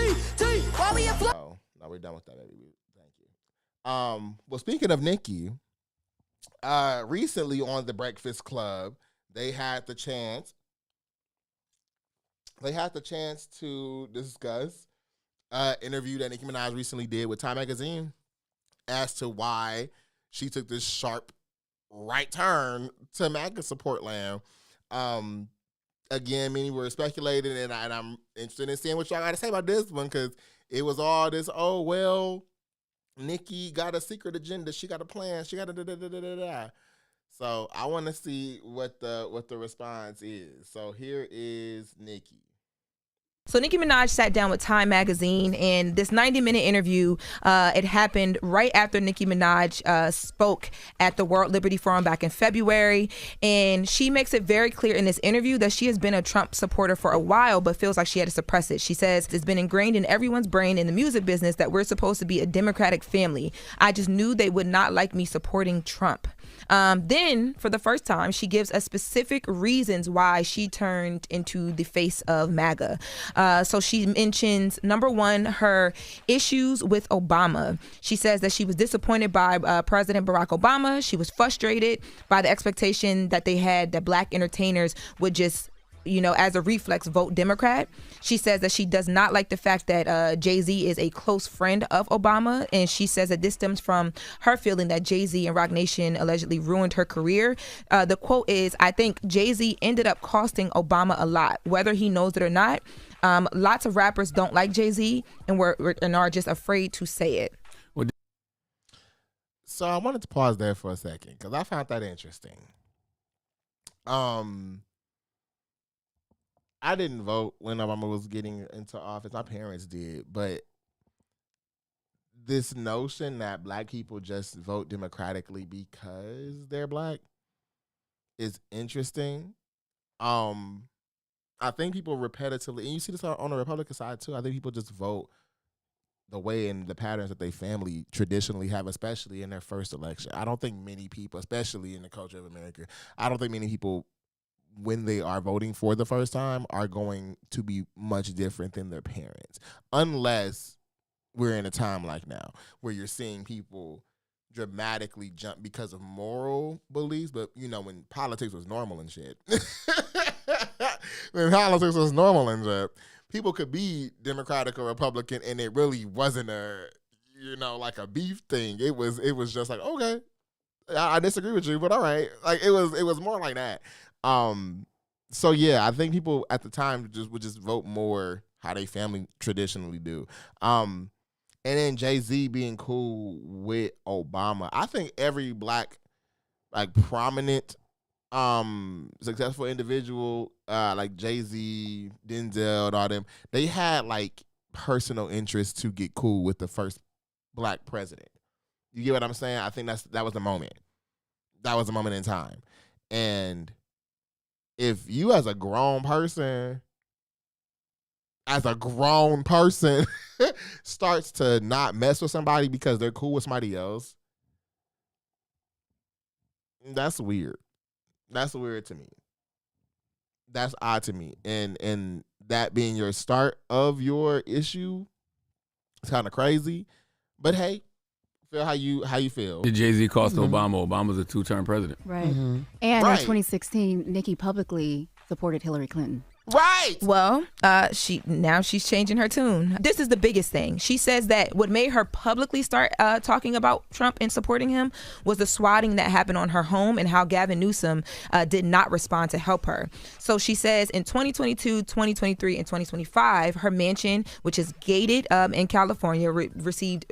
Why we in No, we're done with that, baby. Thank you. Well, speaking of Nicki, recently on the Breakfast Club, they had the chance to discuss an interview that Nicki Minaj recently did with Time Magazine as to why she took this sharp right turn to MAGA support land. Again, many were speculating, and I'm interested in seeing what y'all got to say about this one, because it was all this, oh, well, Nicki got a secret agenda. She got a plan. She got a da-da-da-da-da-da. So I want to see what the response is. So here is Nicki. So Nicki Minaj sat down with Time Magazine, and this 90-minute interview, it happened right after Nicki Minaj spoke at the World Liberty Forum back in February. And she makes it very clear in this interview that she has been a Trump supporter for a while, but feels like she had to suppress it. She says, it's been ingrained in everyone's brain in the music business that we're supposed to be a Democratic family. I just knew they would not like me supporting Trump. Then, for the first time, she gives us specific reasons why she turned into the face of MAGA. So she mentions, number one, her issues with Obama. She says that she was disappointed by President Barack Obama. She was frustrated by the expectation that they had that black entertainers would just, as a reflex, vote Democrat. She says that she does not like the fact that Jay-Z is a close friend of Obama, and she says that this stems from her feeling that Jay-Z and Roc Nation allegedly ruined her career. The quote is, I think Jay-Z ended up costing Obama a lot, whether he knows it or not. Lots of rappers don't like Jay-Z and are just afraid to say it. So I wanted to pause there for a second because I found that interesting. I didn't vote when Obama was getting into office. My parents did, but this notion that black people just vote democratically because they're black is interesting. I think people repetitively, and you see this on the Republican side too, I think people just vote the way and the patterns that they family traditionally have, especially in their first election. I don't think many people, especially in the culture of America, I don't think many people, when they are voting for the first time, are going to be much different than their parents. Unless we're in a time like now where you're seeing people dramatically jump because of moral beliefs. But, when politics was normal and shit. When politics was normal and shit, people could be Democratic or Republican and it really wasn't like a beef thing. It was just like, okay, I disagree with you, but all right. Like it was more like that. So yeah, I think people at the time would just vote more how they family traditionally do. And then Jay-Z being cool with Obama. I think every black, prominent, successful individual, like Jay-Z, Denzel, and all them, they had personal interest to get cool with the first black president. You get what I'm saying? I think that was the moment. That was a moment in time. And if you as a grown person starts to not mess with somebody because they're cool with somebody else, that's weird. That's weird to me. That's odd to me. And that being your start of your issue, It's kind of crazy, but hey, feel how you feel. Did Jay-Z cost Obama? Obama's a 2-term president. Right. And in 2016, Nicki publicly supported Hillary Clinton. Right. Well, she's changing her tune. This is the biggest thing. She says that what made her publicly start talking about Trump and supporting him was the swatting that happened on her home and how Gavin Newsom did not respond to help her. So she says in 2022, 2023, and 2025, her mansion, which is gated in California, received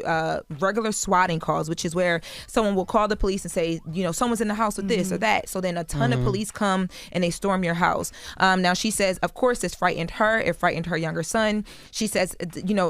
regular swatting calls, which is where someone will call the police and say, someone's in the house with this or that. So then a ton of police come and they storm your house. Now she says, of course, this frightened her. It frightened her younger son. She says,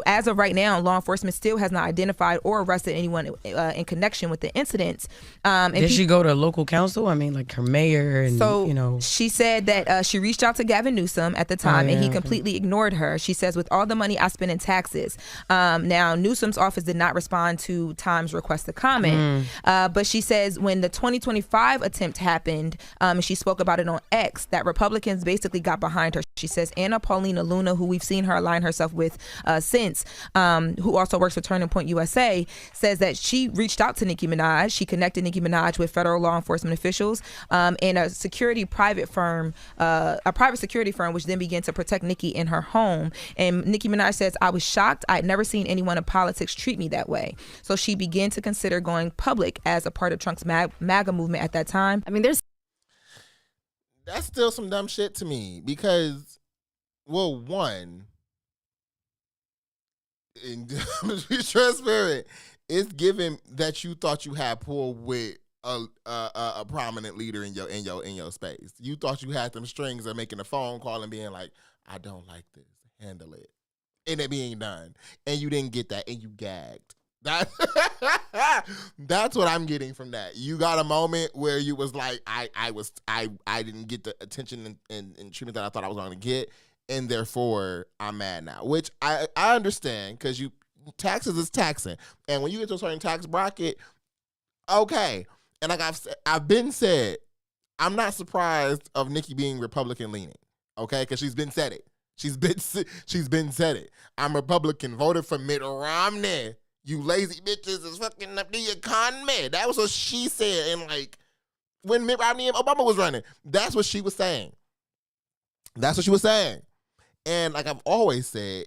as of right now, law enforcement still has not identified or arrested anyone in connection with the incidents. Did she go to local council? I mean, like her mayor and, she said that she reached out to Gavin Newsom at the time and he completely ignored her. She says, with all the money I spent in taxes. Now, Newsom's office did not respond to Time's request to comment. But she says when the 2025 attempt happened, and she spoke about it on X, that Republicans basically got behind her. She says Anna Paulina Luna, who we've seen her align herself with since, who also works for Turning Point USA, says that she reached out to Nicki Minaj. She connected Nicki Minaj with federal law enforcement officials and a private security firm, which then began to protect Nicki in her home. And Nicki Minaj says, I was shocked. I'd never seen anyone in politics treat me that way. So she began to consider going public as a part of Trump's MAGA movement at that time. I mean, that's still some dumb shit to me because, well, one, and to be transparent, it's given that you thought you had pull with a prominent leader in your space. You thought you had them strings of making a phone call and being like, I don't like this, handle it, and it being done, and you didn't get that, and you gagged. That's what I'm getting from that. You got a moment where you was like, I didn't get the attention and treatment that I thought I was going to get, and therefore I'm mad now. Which I understand because taxes is taxing, and when you get to a certain tax bracket, okay. And like I've been said, I'm not surprised of Nicki being Republican leaning, okay, because she's been said it. She's been said it. I'm Republican, voted for Mitt Romney. You lazy bitches is fucking up the economy. That was what she said. And like when Mitt Romney and Obama was running, that's what she was saying. That's what she was saying. And like I've always said,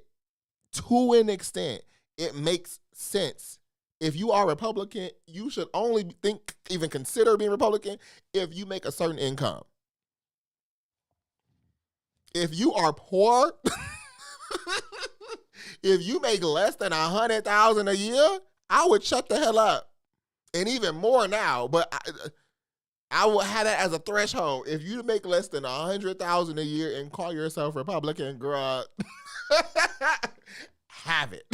to an extent, it makes sense. If you are Republican, you should only even consider being Republican if you make a certain income. If you are poor, if you make less than $100,000 a year, I would shut the hell up. And even more now, but I will have that as a threshold. If you make less than $100,000 a year and call yourself Republican, girl, have it.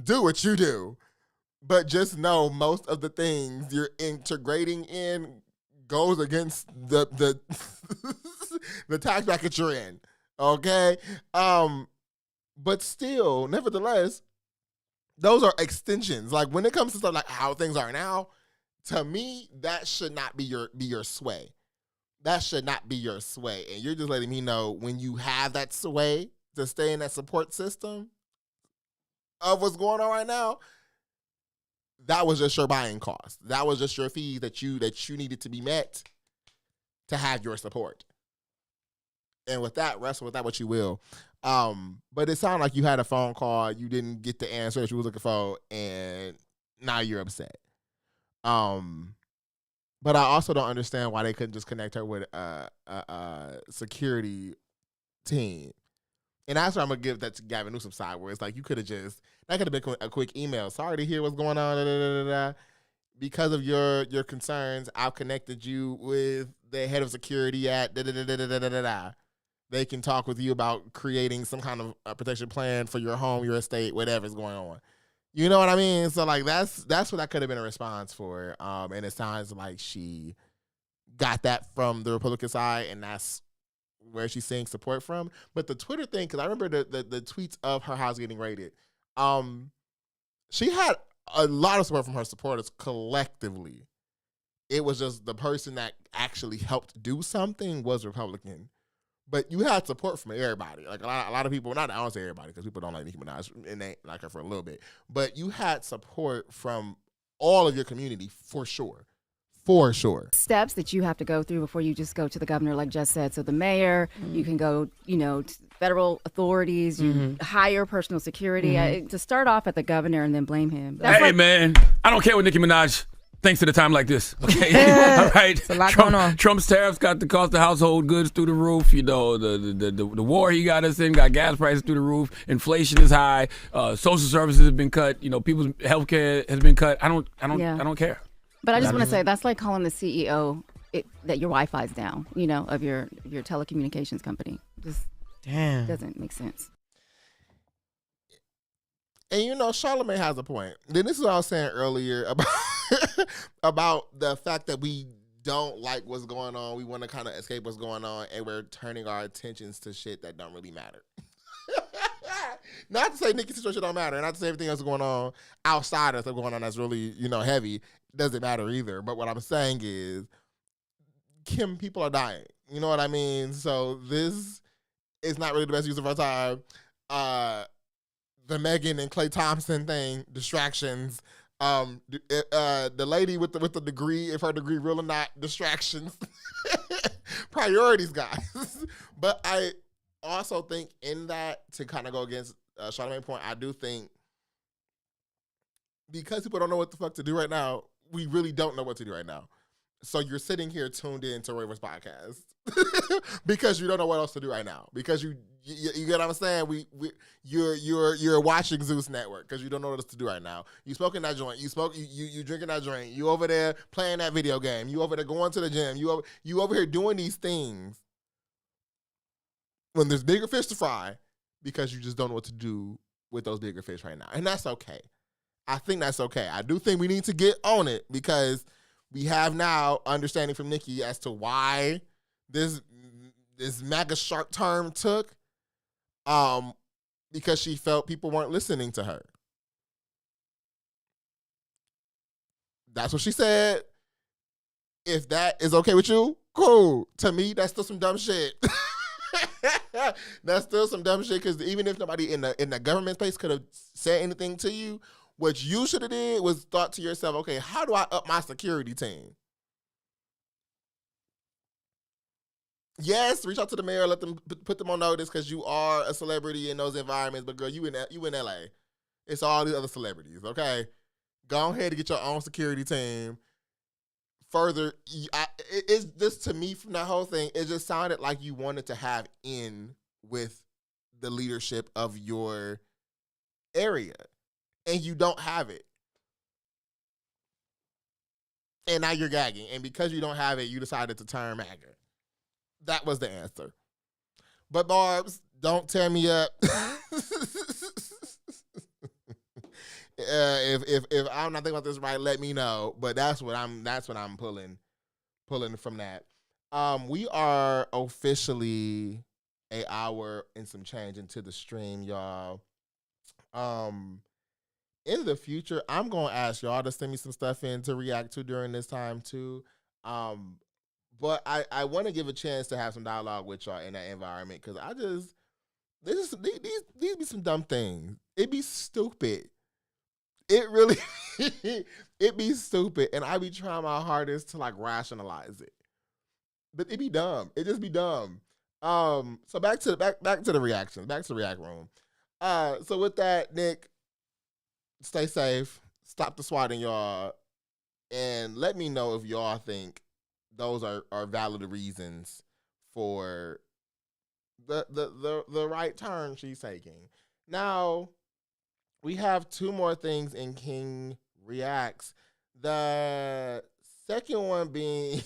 do what you do. But just know most of the things you're integrating in goes against the the tax bracket you're in. Okay? But still, nevertheless, those are extensions. Like when it comes to stuff like how things are now, to me, that should not be your sway. That should not be your sway. And you're just letting me know when you have that sway to stay in that support system of what's going on right now, that was just your buying cost. That was just your fees that you needed to be met to have your support. And with that, wrestle with that what you will. But it sounded like you had a phone call, you didn't get the answer that you were looking for, and now you're upset. But I also don't understand why they couldn't just connect her with a security team. And that's where I'm gonna give that to Gavin Newsom's side, where it's like you could have that could have been a quick email. Sorry to hear what's going on. Because of your concerns, I've connected you with the head of security at They can talk with you about creating some kind of protection plan for your home, your estate, whatever's going on. You know what I mean? So like that's what that could have been a response for. And it sounds like she got that from the Republican side, and that's where she's seeing support from. But the Twitter thing, because I remember the tweets of her house getting raided. She had a lot of support from her supporters collectively. It was just the person that actually helped do something was Republican. But you had support from everybody. Like a lot of people, I don't say everybody because people don't like Nicki Minaj and they like her for a little bit. But you had support from all of your community for sure. For sure. Steps that you have to go through before you just go to the governor, like Jess said. So the mayor, you can go, to federal authorities, you hire personal security. To start off at the governor and then blame him. Hey, man, I don't care what Nicki Minaj thinks at a time like this. Okay, all right. It's a lot going on. Trump's tariffs got the cost of household goods through the roof. The war he got us in got gas prices through the roof. Inflation is high. Social services have been cut. People's health care has been cut. I don't care. But I just want to say that's like calling the CEO that your Wi-Fi's down, of your telecommunications company. Just doesn't make sense. And Charlamagne has a point. Then this is what I was saying earlier about the fact that we don't like what's going on. We want to kind of escape what's going on, and we're turning our attentions to shit that don't really matter. Not to say Nicki's situation don't matter, not to say everything else going on outside of stuff going on that's really, heavy doesn't matter either. But what I'm saying is, Kim, people are dying. You know what I mean? So this is not really the best use of our time. The Megan and Klay Thompson thing, distractions. The lady with the degree, if her degree real or not, distractions. Priorities, guys. But I also think in that, to kind of go against Charlamagne's point, I do think because people don't know what the fuck to do right now, we really don't know what to do right now. So you're sitting here tuned in to Ravers podcast because you don't know what else to do right now. Because you get what I'm saying? You're watching Zeus Network because you don't know what else to do right now. You smoking that joint. You drinking that drink. You over there playing that video game. You over there going to the gym. You over here doing these things when there's bigger fish to fry because you just don't know what to do with those bigger fish right now. And that's okay. I think that's okay. I do think we need to get on it because we have now understanding from Nicki as to why this MAGA shark term took, because she felt people weren't listening to her. That's what she said. If that is okay with you, cool. To me, that's still some dumb shit. That's still some dumb shit because even if nobody in the government space could have said anything to you, what you should have did was thought to yourself, okay, how do I up my security team? Yes, reach out to the mayor, let them put them on notice because you are a celebrity in those environments. But girl, you in LA. It's all these other celebrities, okay? Go ahead and get your own security team. Further, it's just to me from that whole thing, it just sounded like you wanted to have in with the leadership of your area. And you don't have it. And now you're gagging. And because you don't have it, you decided to turn MAGA. That was the answer. But Barbs, don't tear me up. If I'm not thinking about this right, let me know. But that's what I'm pulling from that. We are officially an hour and some change into the stream, y'all. In the future, I'm going to ask y'all to send me some stuff in to react to during this time, too. But I want to give a chance to have some dialogue with y'all in that environment because these be some dumb things. It be stupid. It really, it be stupid. And I be trying my hardest to, rationalize it. But it be dumb. It just be dumb. So back to the reactions. Back to the React Room. So with that, Nick, stay safe. Stop the swatting, y'all. And let me know if y'all think those are valid reasons for the right turn she's taking. Now, we have two more things in King Reacts. The second one being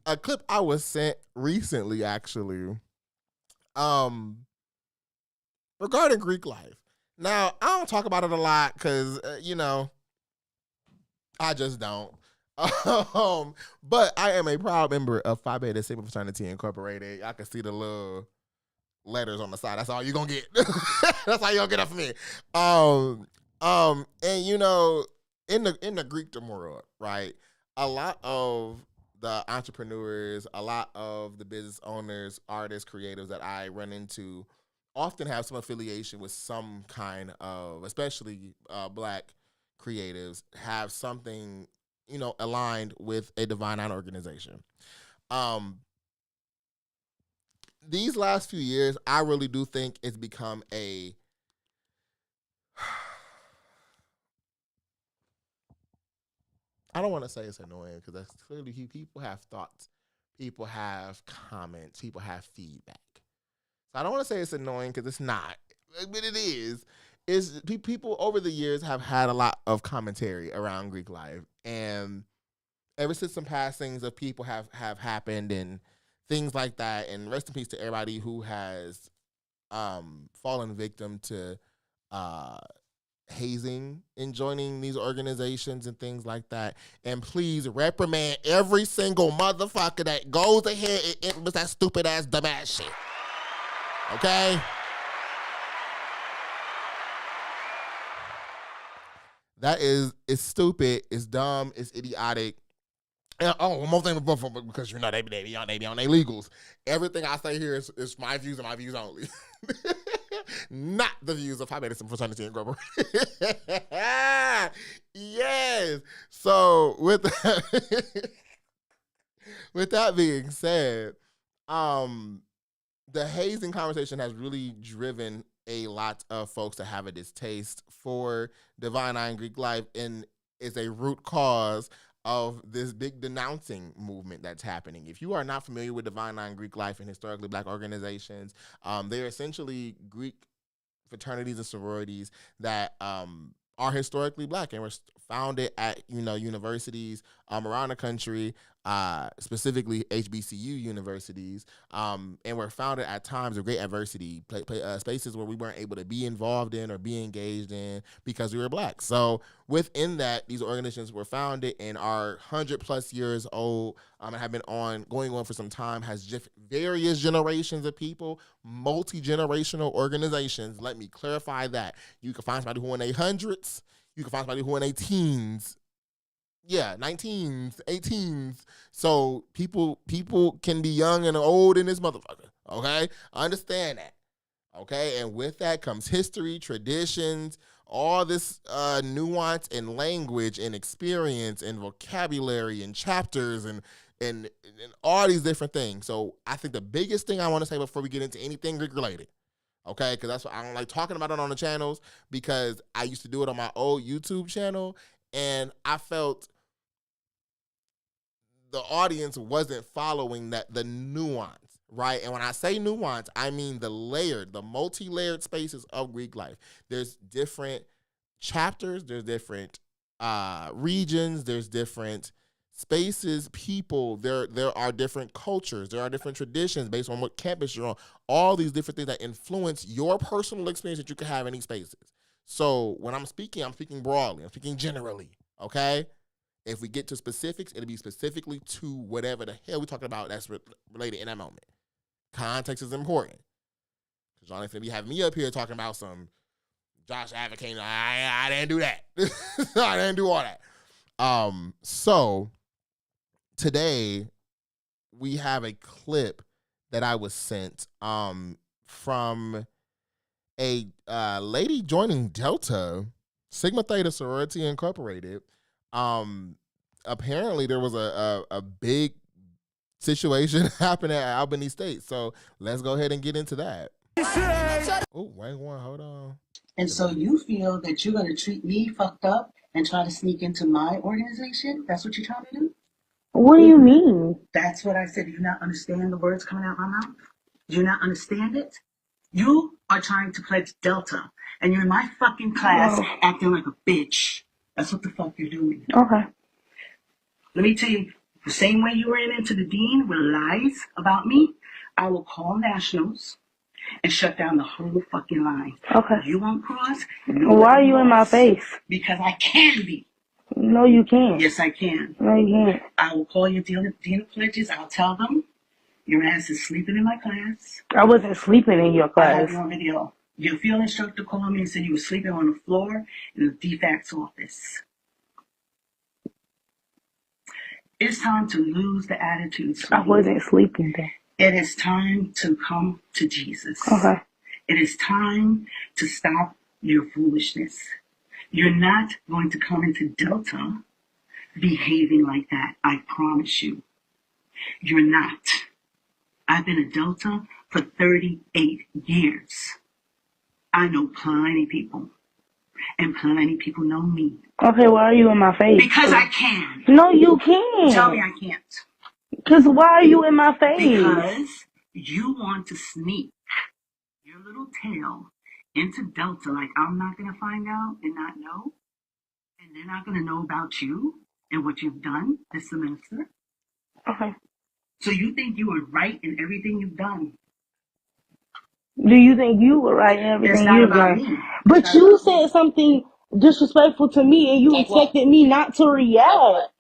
a clip I was sent recently, actually, regarding Greek life. Now, I don't talk about it a lot because, I just don't. But I am a proud member of Phi Beta Sigma Fraternity Incorporated. I can see the little letters on the side. That's all you're going to get. That's all you're going to get off of me. And, in the Greekdom world, right, a lot of the entrepreneurs, a lot of the business owners, artists, creatives that I run into often have some affiliation with some kind of, especially Black creatives, have something, aligned with a Divine Nine organization. These last few years, I really do think it's become a I don't want to say it's annoying because that's clearly people have thoughts, people have comments, people have feedback. So I don't want to say it's annoying because it's not, but it is. People over the years have had a lot of commentary around Greek life, and ever since some passings of people have happened and things like that, and rest in peace to everybody who has fallen victim to hazing and joining these organizations and things like that. And please reprimand every single motherfucker that goes ahead and implements that stupid ass dumbass shit. Okay? It's stupid, it's dumb, it's idiotic. And, one more thing, because they be on their legals. Everything I say here is my views and my views only. Not the views of High Medicine Fraternity Incorporated. Yes. So with that being said, the hazing conversation has really driven a lot of folks to have a distaste for Divine Nine Greek life, and is a root cause of this big denouncing movement that's happening. If you are not familiar with Divine Nine Greek life and historically Black organizations, they're essentially Greek fraternities and sororities that are historically Black and were founded at universities around the country, specifically HBCU universities, and were founded at times of great adversity, spaces where we weren't able to be involved in or be engaged in because we were Black. So within that, these organizations were founded and are 100+ years old, and have been going on for some time, has just various generations of people, multi-generational organizations. Let me clarify that. You can find somebody who in their hundreds, you can find somebody who in their teens, 19s, 18s. So people can be young and old in this motherfucker, okay? Understand that, okay? And with that comes history, traditions, all this nuance and language and experience and vocabulary and chapters and all these different things. So I think the biggest thing I want to say before we get into anything Greek related, okay, because that's what I don't like talking about it on the channels, because I used to do it on my old YouTube channel, and I felt the audience wasn't following the nuance, right? And when I say nuance, I mean the multi-layered spaces of Greek life. There's different chapters, there's different regions, there's different spaces, people, there are different cultures, there are different traditions based on what campus you're on, all these different things that influence your personal experience that you can have in these spaces. So when I'm speaking broadly, I'm speaking generally, okay? If we get to specifics, it'll be specifically to whatever the hell we're talking about that's related in that moment. Context is important. Because y'all ain't finna be having me up here talking about some Josh advocating, I didn't do that. I didn't do all that. So today we have a clip that I was sent from a lady joining Delta Sigma Theta Sorority Incorporated. Apparently there was a big situation happening at Albany State. So let's go ahead and get into that. Oh, wait one, hold on. And so you feel that you're going to treat me fucked up and try to sneak into my organization? That's what you're trying to do? What do you mean? That's what I said. Do you not understand the words coming out of my mouth? Do you not understand it? You are trying to pledge Delta, and you're in my fucking class acting like a bitch. That's what the fuck you're doing. Okay. Let me tell you, the same way you ran into the dean with lies about me, I will call nationals and shut down the whole fucking line. Okay. You won't cross. Why are you in my face? Because I can be. No, you can't. Yes, I can. No, you can't. I will call your dean of pledges. I'll tell them your ass is sleeping in my class. I wasn't sleeping in your I class. have you on video. Your field instructor called me and said you were sleeping on the floor in the defects office. It's time to lose the attitude. I wasn't sleeping then. It is time to come to Jesus. Okay. It is time to stop your foolishness. You're not going to come into Delta behaving like that. I promise you. You're not. I've been a Delta for 38 years. I know plenty people. And plenty people know me. Okay, why are you in my face? Because I can. No, you can't. Tell me I can't. Because why are you in my face? Because you want to sneak your little tail into Delta like I'm not going to find out and not know. And they're not going to know about you and what you've done this semester. Okay. So you think you were right in everything you've done. Do you think you were right in everything you've done? But you said something disrespectful to me and you expected me not to react. What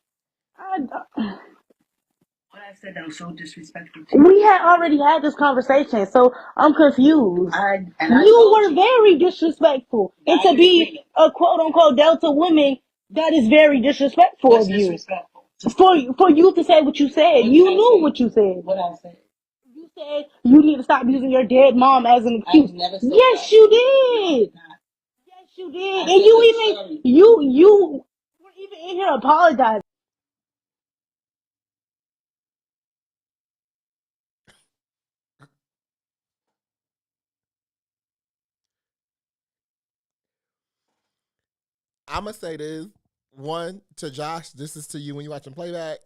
I said that was so disrespectful. We had already had this conversation, so I'm confused. You were very disrespectful. And to be a quote-unquote Delta woman, that is very disrespectful of you. Disrespectful. For you to say what you said. You knew what you said. What I said. You said you need to stop using your dead mom as an excuse. Yes, you did. Yes, you did. And you were even in here apologizing. I'm going to say this. One, to Josh, this is to you when you're watching playback.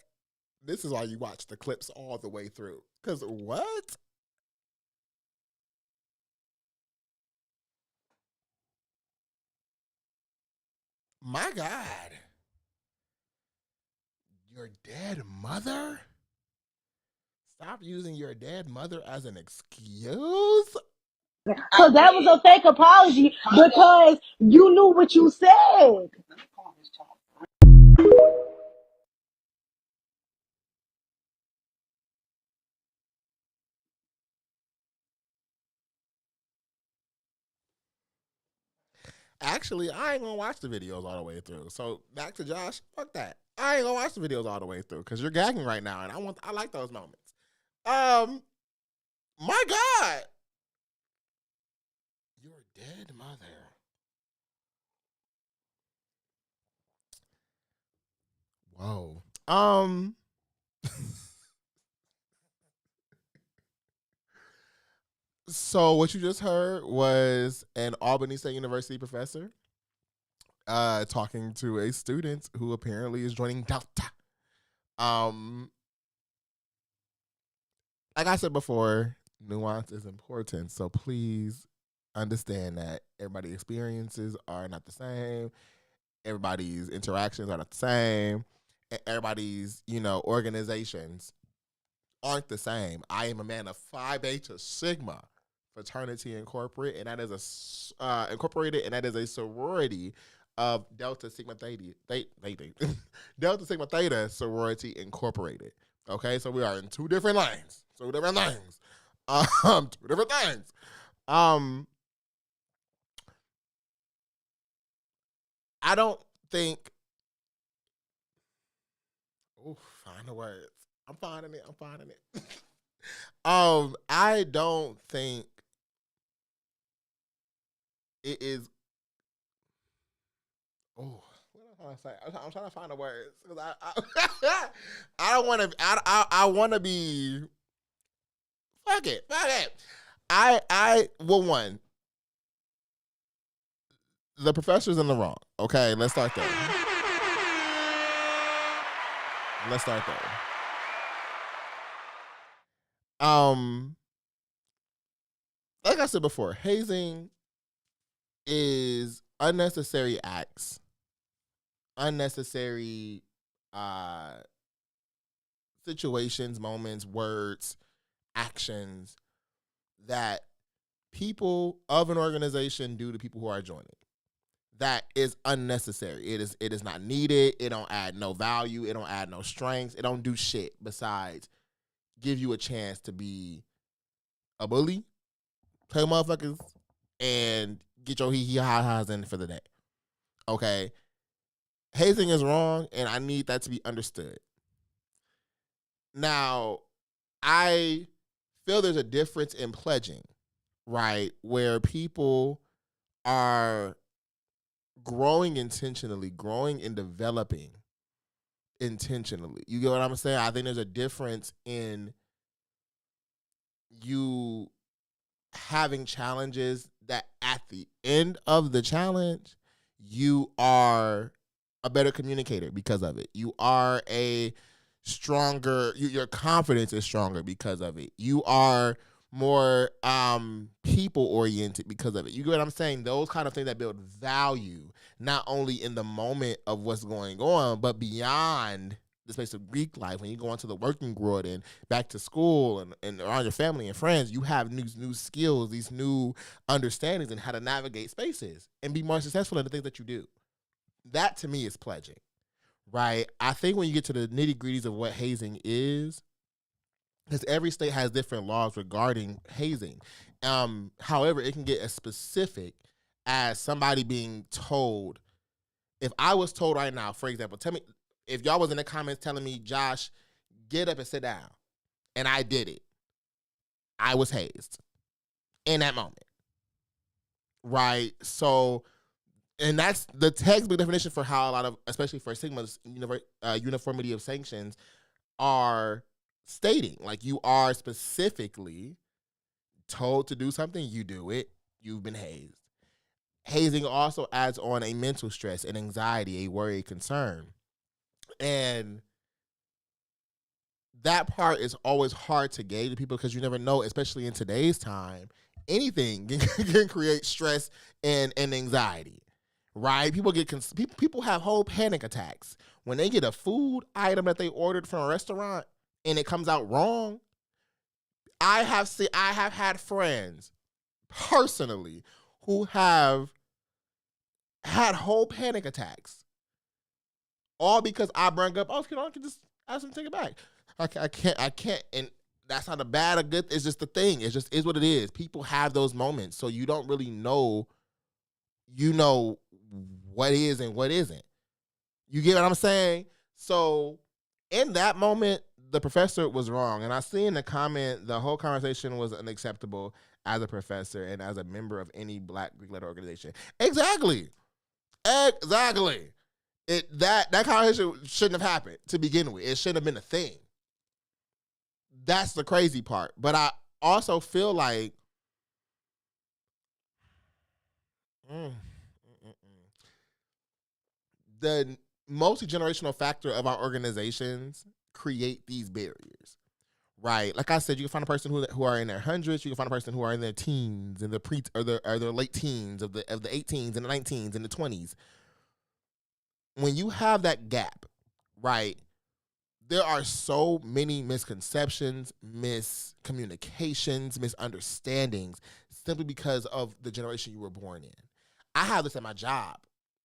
This is why you watch the clips all the way through. Because what? My God. Your dead mother? Stop using your dead mother as an excuse? So that was a fake apology because you knew what you said. Actually, I ain't gonna watch the videos all the way through. So back to Josh, fuck that. I ain't gonna watch the videos all the way through because you're gagging right now, and I like those moments. My God, your dead mother. Whoa. So what you just heard was an Albany State University professor talking to a student who apparently is joining Delta. Like I said before, nuance is important. So please understand that everybody's experiences are not the same. Everybody's interactions are not the same. Everybody's, organizations aren't the same. I am a man of Phi Beta Sigma fraternity incorporated, and that is a sorority of Delta Sigma Theta. Delta Sigma Theta sorority incorporated. Okay, so we are in two different lanes. Two different things. I don't think. Oh, find the words. I'm finding it. I don't think it is. Oh, what am I trying to say? I'm trying to find the words because I don't want to. I want to be. Fuck it. One. The professor's in the wrong. Okay, let's start there. Like I said before, hazing is unnecessary acts, unnecessary situations, moments, words, actions that people of an organization do to people who are joining. That is unnecessary. It is not needed. It don't add no value. It don't add no strength. It don't do shit besides give you a chance to be a bully, play motherfuckers, and get your hee-hee-ha-has in for the day. Okay? Hazing is wrong, and I need that to be understood. Now, I feel there's a difference in pledging, right? Where people are growing intentionally, growing and developing intentionally. You get what I'm saying? I think there's a difference in you having challenges that at the end of the challenge, you are a better communicator because of it. You are a stronger, your confidence is stronger because of it. You are more people oriented because of it. You get what I'm saying? Those kind of things that build value, not only in the moment of what's going on, but beyond the space of Greek life. When you go into the working world and back to school and around your family and friends, you have new skills, these new understandings in how to navigate spaces and be more successful in the things that you do. That to me is pledging, right? I think when you get to the nitty gritties of what hazing is, because every state has different laws regarding hazing. However, it can get as specific as somebody being told. If I was told right now, for example, tell me, if y'all was in the comments telling me, Josh, get up and sit down, and I did it, I was hazed in that moment, right? So, and that's the textbook definition for how a lot of, especially for stigmas, uniformity of sanctions are stating. Like, you are specifically told to do something, you do it, you've been hazed. Hazing also adds on a mental stress, an anxiety, a worry, a concern. And that part is always hard to gauge to people because you never know, especially in today's time, anything can create stress and anxiety, right? People have whole panic attacks when they get a food item that they ordered from a restaurant and it comes out wrong. I have had friends personally who have had whole panic attacks. All because I bring up, I can just ask them to take it back. I can't, and that's not a bad or good. It's just the thing. It just is what it is. People have those moments, so you don't really know, what is and what isn't. You get what I'm saying? So in that moment, the professor was wrong, and I see in the comment the whole conversation was unacceptable as a professor and as a member of any Black Greek letter organization. Exactly. That conversation shouldn't have happened to begin with. It shouldn't have been a thing. That's the crazy part. But I also feel like the multi-generational factor of our organizations create these barriers, right? Like I said, you can find a person who are in their hundreds. You can find a person who are in their teens and their late teens of the 18s and the 19s and the 20s. When you have that gap, right, there are so many misconceptions, miscommunications, misunderstandings simply because of the generation you were born in. I have this at my job,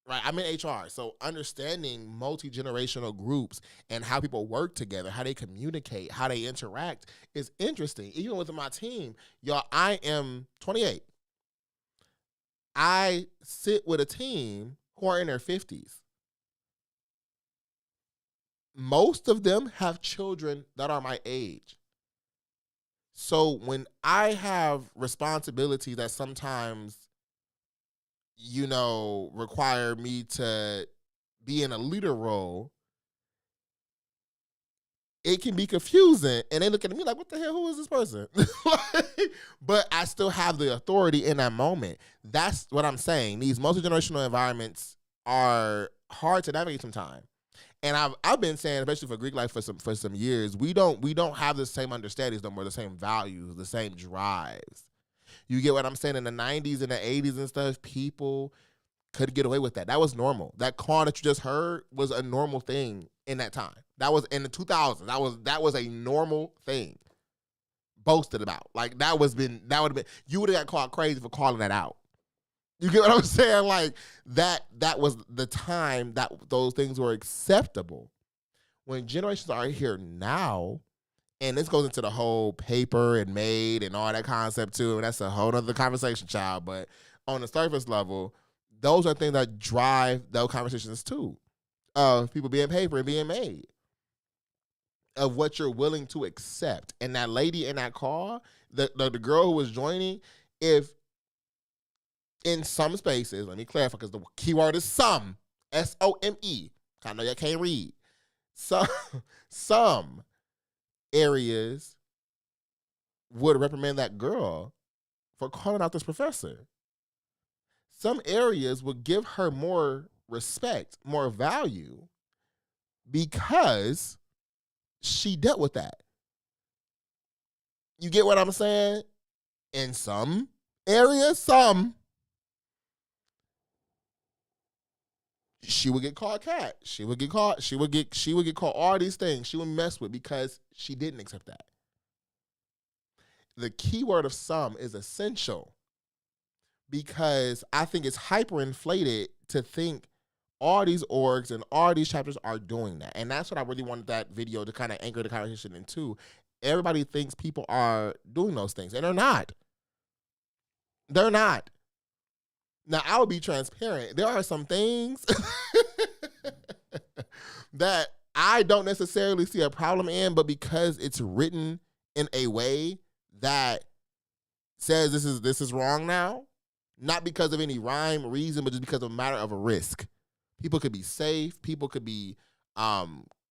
right? I'm in HR, so understanding multi-generational groups and how people work together, how they communicate, how they interact is interesting. Even with my team, y'all, I am 28. I sit with a team who are in their 50s. Most of them have children that are my age. So when I have responsibilities that sometimes, require me to be in a leader role, it can be confusing. And they look at me like, what the hell, who is this person? But I still have the authority in that moment. That's what I'm saying. These multi-generational environments are hard to navigate sometimes. And I've been saying, especially for Greek life for some years, we don't have the same understandings no more, the same values, the same drives. You get what I'm saying? In the 90s and the 80s and stuff, people could get away with that. That was normal. That call that you just heard was a normal thing in that time. That was in the 2000s. That was a normal thing. Boasted about. Like that would have been, you would have got called crazy for calling that out. You get what I'm saying? Like that was the time that those things were acceptable. When generations are here now, and this goes into the whole paper and made and all that concept too, and that's a whole other conversation, child. But on the surface level, those are things that drive those conversations too, of people being paper and being made. of what you're willing to accept. And that lady in that car, the girl who was joining, if in some spaces, let me clarify because the keyword is some, S-O-M-E. I know y'all can't read. Some areas would reprimand that girl for calling out this professor. Some areas would give her more respect, more value, because she dealt with that. You get what I'm saying? In some areas, she would get called cat. She would get called all these things. She would mess with because she didn't accept that. The key word of some is essential because I think it's hyperinflated to think all these orgs and all these chapters are doing that. And that's what I really wanted that video to kind of anchor the conversation into. Everybody thinks people are doing those things, and they're not. They're not. Now, I will be transparent. There are some things that I don't necessarily see a problem in, but because it's written in a way that says this is wrong now, not because of any rhyme or reason, but just because of a matter of a risk. People could be safe, people could be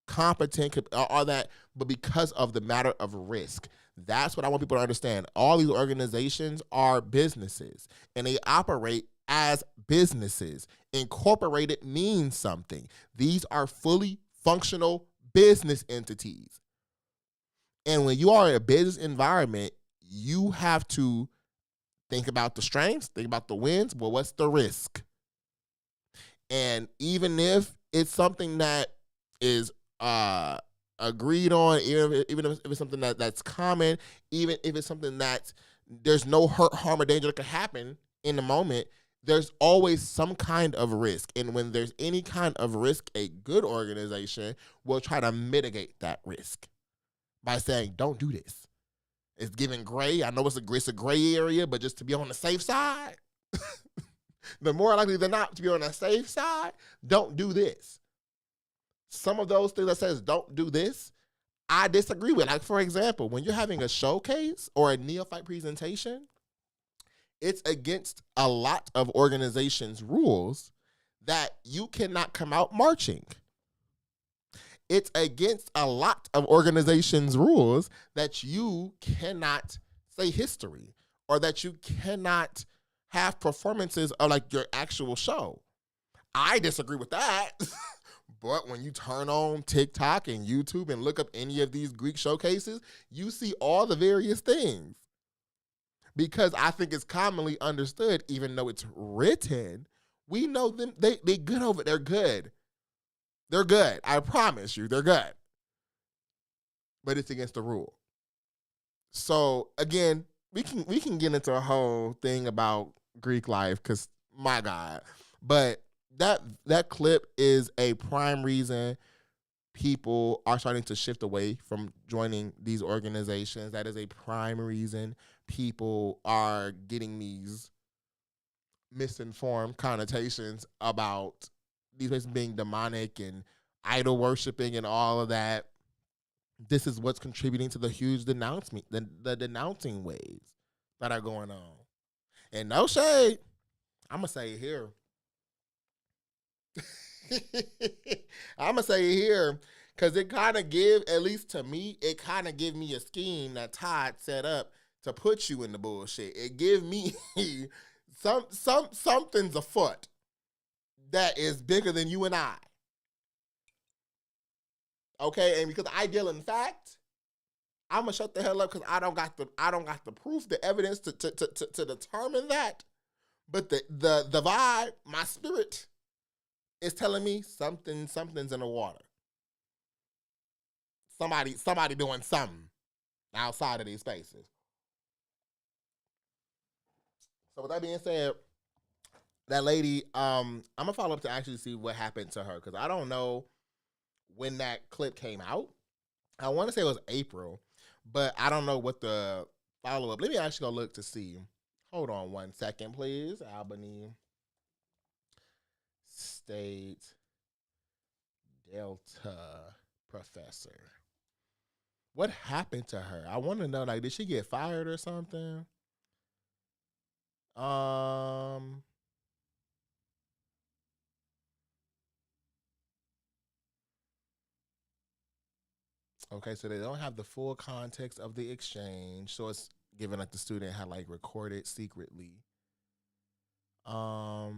competent, all that, but because of the matter of risk. That's what I want people to understand. All these organizations are businesses, and they operate as businesses. Incorporated means something. These are fully functional business entities. And when you are in a business environment, you have to think about the strengths, think about the wins. Well, what's the risk? And even if it's something that is agreed on, even if it's something that's common, even if it's something that there's no hurt, harm, or danger that could happen in the moment, there's always some kind of risk. And when there's any kind of risk, a good organization will try to mitigate that risk by saying, don't do this. It's giving gray. I know it's a gray area, but just to be on the safe side, the more likely than not to be on the safe side, don't do this. Some of those things that says don't do this, I disagree with. Like, for example, when you're having a showcase or a neophyte presentation, it's against a lot of organizations' rules that you cannot come out marching. It's against a lot of organizations' rules that you cannot say history or that you cannot have performances of like your actual show. I disagree with that. But when you turn on TikTok and YouTube and look up any of these Greek showcases, you see all the various things. Because I think it's commonly understood, even though it's written, we know them, they good over, they're good. They're good. I promise you, they're good. But it's against the rule. So again, we can get into a whole thing about Greek life, because my God. But that clip is a prime reason people are starting to shift away from joining these organizations. That is a prime reason people are getting these misinformed connotations about these places being demonic and idol worshiping and all of that. This is what's contributing to the huge denouncement, the denouncing waves that are going on. And no shade, I'm going to say it here. I'm going to say it here because it kind of give, at least to me, it kind of give me a scheme that Todd set up to put you in the bullshit. It give me something's afoot that is bigger than you and I. Okay, and because I deal in fact, I'm gonna shut the hell up because I don't got the proof, the evidence to determine that. But the vibe, my spirit, is telling me something's in the water. Somebody doing something outside of these spaces. So with that being said, that lady, I'm gonna follow up to actually see what happened to her because I don't know when that clip came out. I want to say it was April, but I don't know what the follow up. Let me actually go look to see. Hold on 1 second, please. Albany State Delta professor. what happened to her? I want to know, like, did she get fired or something? Okay, so they don't have the full context of the exchange, so it's given like the student had like recorded secretly. So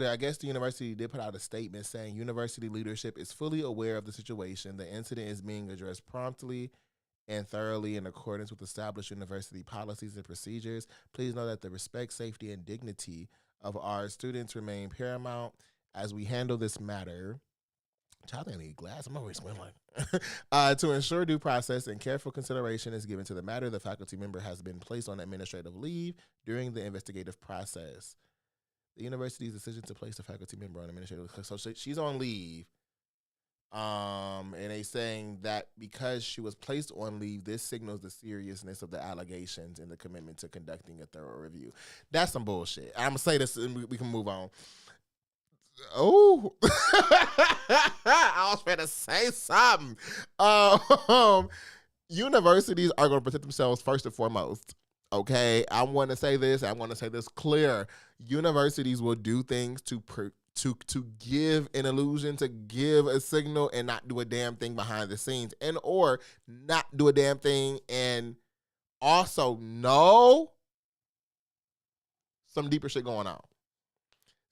I guess the university did put out a statement saying university leadership is fully aware of the situation. The incident is being addressed promptly and thoroughly in accordance with established university policies and procedures. Please know that the respect, safety, and dignity of our students remain paramount as we handle this matter. Child, I need glass. I'm always smiling. To ensure due process and careful consideration is given to the matter, the faculty member has been placed on administrative leave during the investigative process. The university's decision to place the faculty member on administrative leave. So she's on leave. And they saying that because she was placed on leave, this signals the seriousness of the allegations and the commitment to conducting a thorough review. That's some bullshit. I'm going to say this and we can move on. Oh, I was trying to say something. Universities are going to protect themselves first and foremost. Okay, I want to say this. I want to say this clear. Universities will do things to give an illusion, to give a signal, and not do a damn thing behind the scenes, and or not do a damn thing, and also know some deeper shit going on.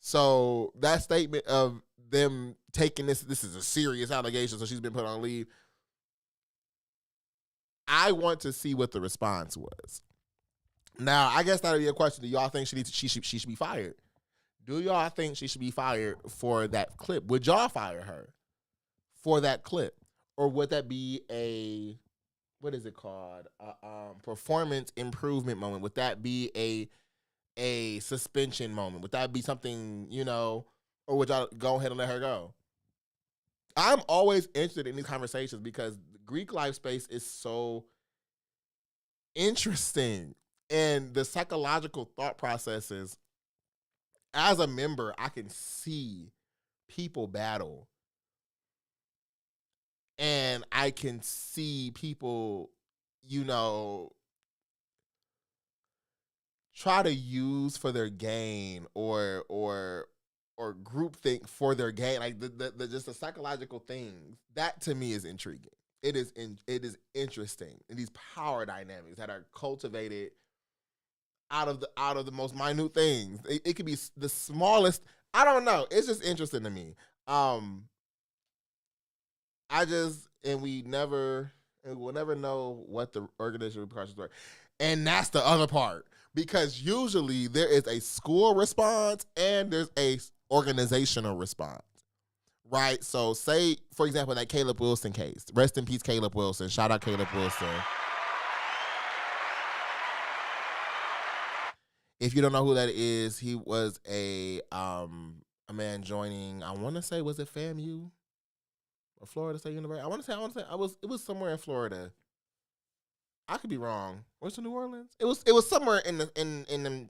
So that statement of them taking this is a serious allegation, so she's been put on leave. I want to see what the response was. Now, I guess that would be a question. Do y'all think she should be fired? Do y'all think she should be fired for that clip? Would y'all fire her for that clip? Or would that be a, what is it called? Performance improvement moment? Would that be a suspension moment? Would that be something, or would y'all go ahead and let her go? I'm always interested in these conversations because the Greek life space is so interesting. And the psychological thought processes, as a member, I can see people battle. And I can see people, try to use for their gain or groupthink for their gain, like the just the psychological things. That to me is intriguing. It is interesting, and these power dynamics that are cultivated out of the most minute things. It could be the smallest. I don't know. It's just interesting to me. We'll never know what the organizational repercussions were, and that's the other part. Because usually there is a school response and there's a organizational response, right? So say, for example, that Caleb Wilson case. Rest in peace, Caleb Wilson. Shout out Caleb Wilson. If you don't know who that is, he was a man joining, I want to say, was it FAMU or Florida State University? It was somewhere in Florida. I could be wrong. Was it New Orleans? It was somewhere in the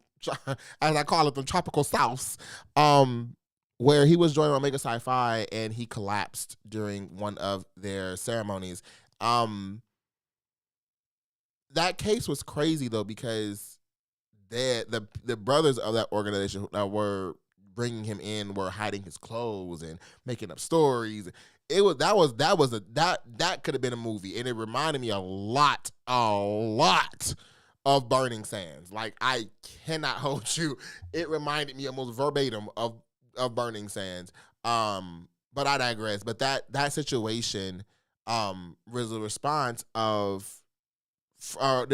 as I call it, the tropical south, where he was joining Omega Psi Phi and he collapsed during one of their ceremonies. That case was crazy though, because the brothers of that organization that were bringing him in were hiding his clothes and making up stories. That could have been a movie, and it reminded me a lot of Burning Sands. Like, I cannot hold you. It reminded me almost verbatim of Burning Sands. But I digress. But that situation was a response there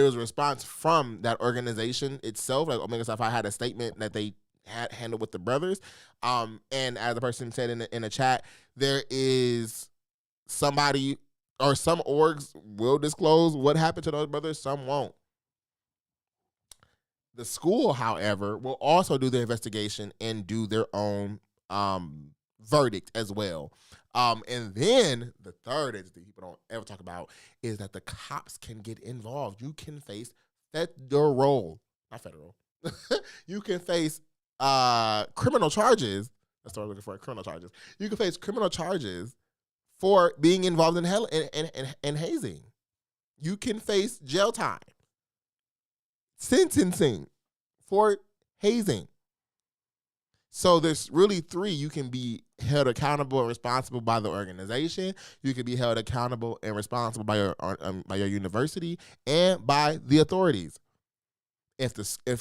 was a response from that organization itself. Like Omega Psi Phi had a statement that they had handled with the brothers. And as the person said in the chat, there is somebody or some orgs will disclose what happened to those brothers, some won't. The school, however, will also do their investigation and do their own verdict as well. And then the third entity people don't ever talk about is that the cops can get involved. You can face federal, not federal. You can face criminal charges. That's what I'm looking for, criminal charges. You can face criminal charges for being involved in hazing. You can face jail time, sentencing for hazing. So there's really 3. You can be held accountable and responsible by the organization. You can be held accountable and responsible by your university and by the authorities. If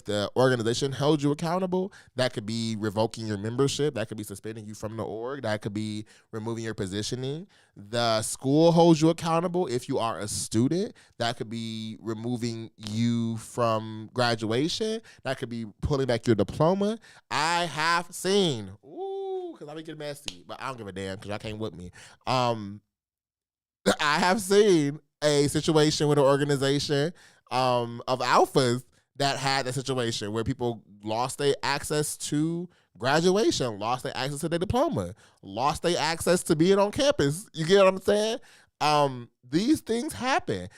the organization held you accountable, that could be revoking your membership. That could be suspending you from the org. That could be removing your positioning. The school holds you accountable. If you are a student, that could be removing you from graduation. That could be pulling back your diploma. I have seen, because I be getting messy, but I don't give a damn because y'all came with me. I have seen a situation with an organization of alphas that had a situation where people lost their access to graduation, lost their access to their diploma, lost their access to being on campus. You get what I'm saying? These things happen.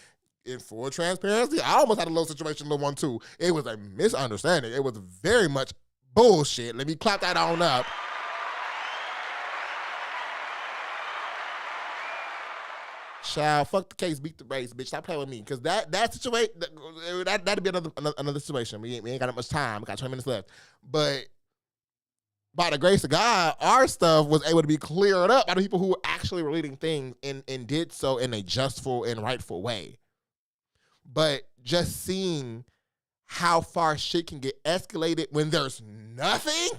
In full transparency, I almost had a little situation, little one too. It was a misunderstanding. It was very much bullshit. Let me clap that on up. Child, fuck the case, beat the race, bitch. Stop playing with me, because that situation, that'd be another situation. We ain't got that much time. We got 20 minutes left. But by the grace of God, our stuff was able to be cleared up by the people who actually were leading things and did so in a justful and rightful way. But just seeing how far shit can get escalated when there's nothing.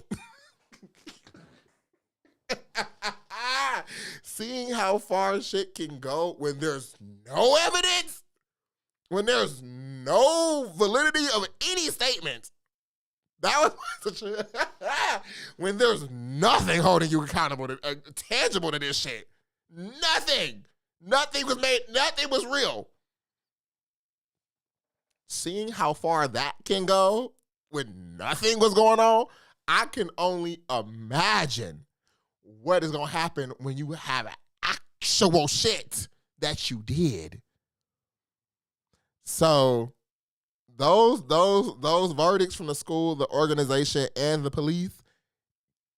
Seeing how far shit can go when there's no evidence, when there's no validity of any statements. That was such a when there's nothing holding you accountable, tangible to this shit. Nothing. Nothing was made. Nothing was real. Seeing how far that can go when nothing was going on, I can only imagine what is going to happen when you have actual shit that you did. So those verdicts from the school, the organization, and the police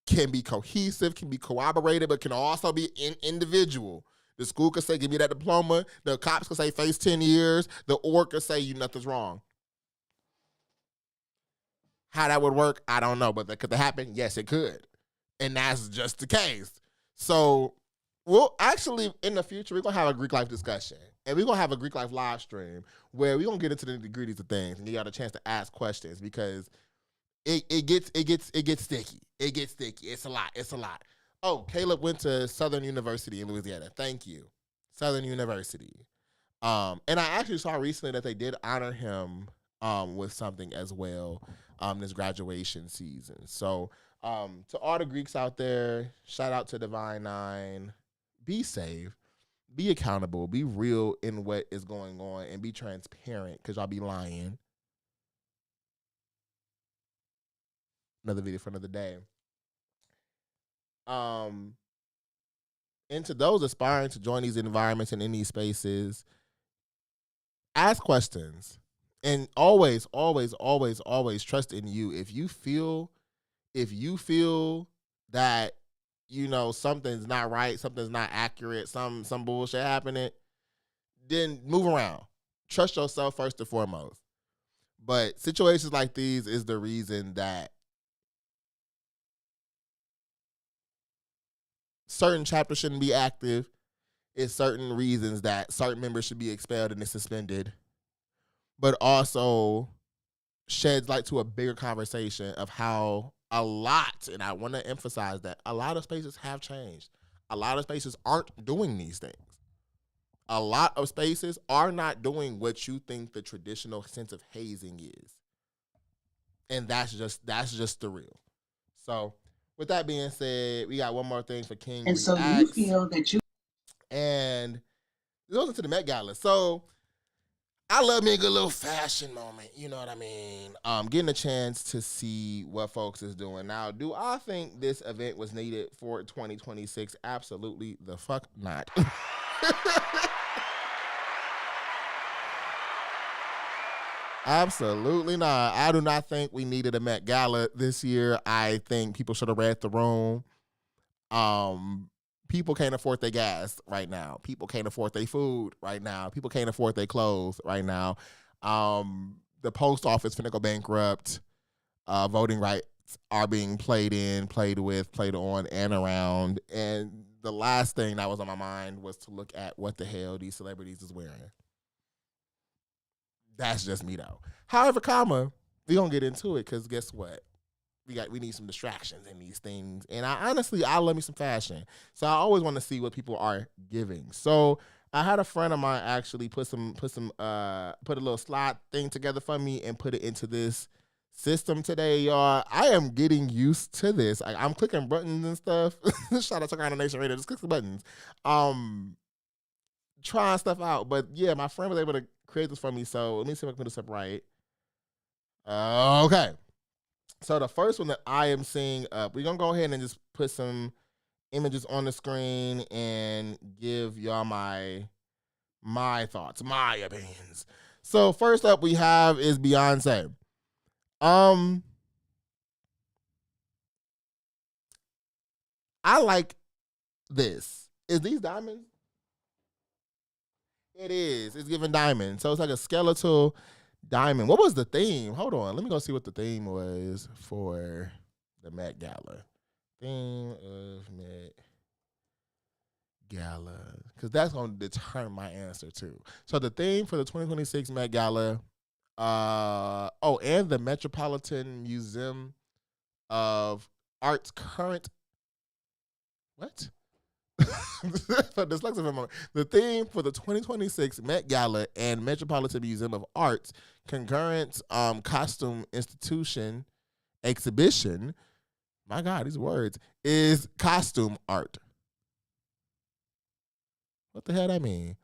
can be cohesive, can be corroborated, but can also be individual. The school could say, give me that diploma. The cops could say, face 10 years. The org could say, nothing's wrong. How that would work, I don't know. But could that happen? Yes, it could. And that's just the case. So we'll actually, in the future, we're going to have a Greek life discussion. And we're going to have a Greek life live stream where we're going to get into the nitty-gritties of things and you got a chance to ask questions, because it gets sticky. It gets sticky. It's a lot. Oh, Caleb went to Southern University in Louisiana. Thank you. Southern University. And I actually saw recently that they did honor him with something as well this graduation season. So to all the Greeks out there, shout out to Divine Nine. Be safe. Be accountable. Be real in what is going on and be transparent, because y'all be lying. Another video for another day. And to those aspiring to join these environments and in these spaces, ask questions. And always, always, always, always trust in you. If you feel that, something's not right, something's not accurate, some bullshit happening, then move around. Trust yourself first and foremost. But situations like these is the reason that certain chapters shouldn't be active. It's certain reasons that certain members should be expelled and suspended. But also sheds light to a bigger conversation of how a lot, and I want to emphasize that, a lot of spaces have changed. A lot of spaces aren't doing these things. A lot of spaces are not doing what you think the traditional sense of hazing is. And that's just the real. So with that being said, we got one more thing for King. And so you feel that you... And it goes into the Met Gala. So I love me a good little fashion moment. You know what I mean? Getting a chance to see what folks is doing. Now, do I think this event was needed for 2026? Absolutely the fuck not. Absolutely not. I do not think we needed a Met Gala this year. I think people should have read the room. People can't afford their gas right now. People can't afford their food right now. People can't afford their clothes right now. The post office finna go bankrupt. Voting rights are being played with, played on, and around. And the last thing that was on my mind was to look at what the hell these celebrities is wearing. That's just me though. However, we gonna get into it because guess what? We need some distractions in these things. And I love me some fashion. So I always want to see what people are giving. So I had a friend of mine actually put a little slide thing together for me and put it into this system today, y'all. I am getting used to this. I'm clicking buttons and stuff. Shout out to Carolina Nation Radio. Just click the buttons. Trying stuff out. But yeah, my friend was able to create this for me. So let me see if I can put this up right. Okay. So the first one that I am seeing up, we're going to go ahead and just put some images on the screen and give y'all my thoughts, my opinions. So first up we have is Beyonce. I like this. Is these diamonds? It is. It's giving diamond. So it's like a skeletal diamond. What was the theme? Hold on. Let me go see what the theme was for the Met Gala. Theme of Met Gala. Because that's going to determine my answer too. So the theme for the 2026 Met Gala, and the Metropolitan Museum of Art's current, what? The theme for the 2026 Met Gala and Metropolitan Museum of Art's concurrent costume exhibition, my God, these words, is costume art. What the hell that mean?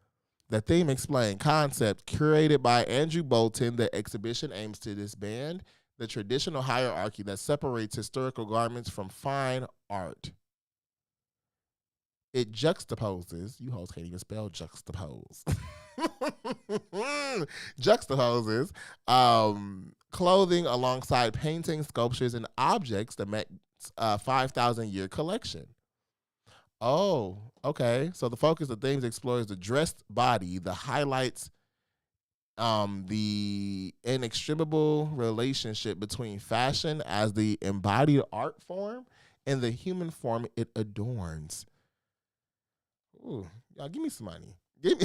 The theme explained concept curated by Andrew Bolton. The exhibition aims to disband the traditional hierarchy that separates historical garments from fine art. It juxtaposes, you hoes can't even spell juxtapose. Juxtaposes clothing alongside paintings, sculptures, and objects that met 5,000-year collection. Oh, okay. So the focus of things explores the dressed body, the highlights the inextricable relationship between fashion as the embodied art form and the human form it adorns. Ooh, y'all give me some money. Give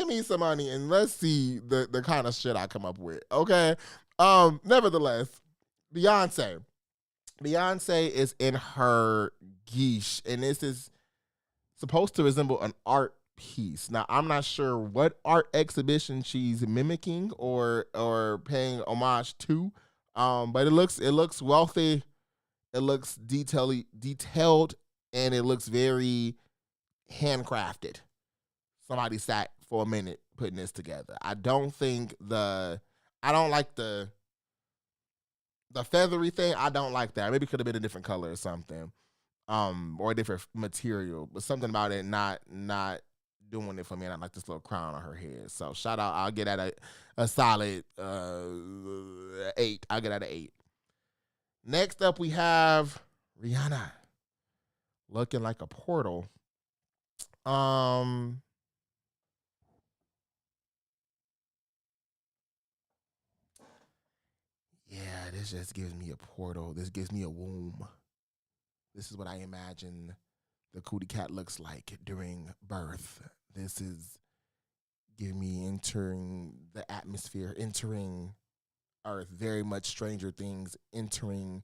me some money and let's see the kind of shit I come up with. Okay. Nevertheless, Beyonce is in her geesh, and this is supposed to resemble an art piece. Now, I'm not sure what art exhibition she's mimicking or paying homage to, but it looks wealthy, it looks detailed, and it looks very handcrafted. Somebody sat for a minute putting this together. I don't like the feathery thing. I don't like that. Maybe it could have been a different color or something, or a different material. But something about it not doing it for me. And I like this little crown on her head. So shout out. I'll get at a solid 8. I'll get at an 8. Next up, we have Rihanna looking like a portal. Yeah, this just gives me a portal. This gives me a womb. This is what I imagine the cootie cat looks like during birth. This is giving me entering the atmosphere, entering Earth, very much Stranger Things, entering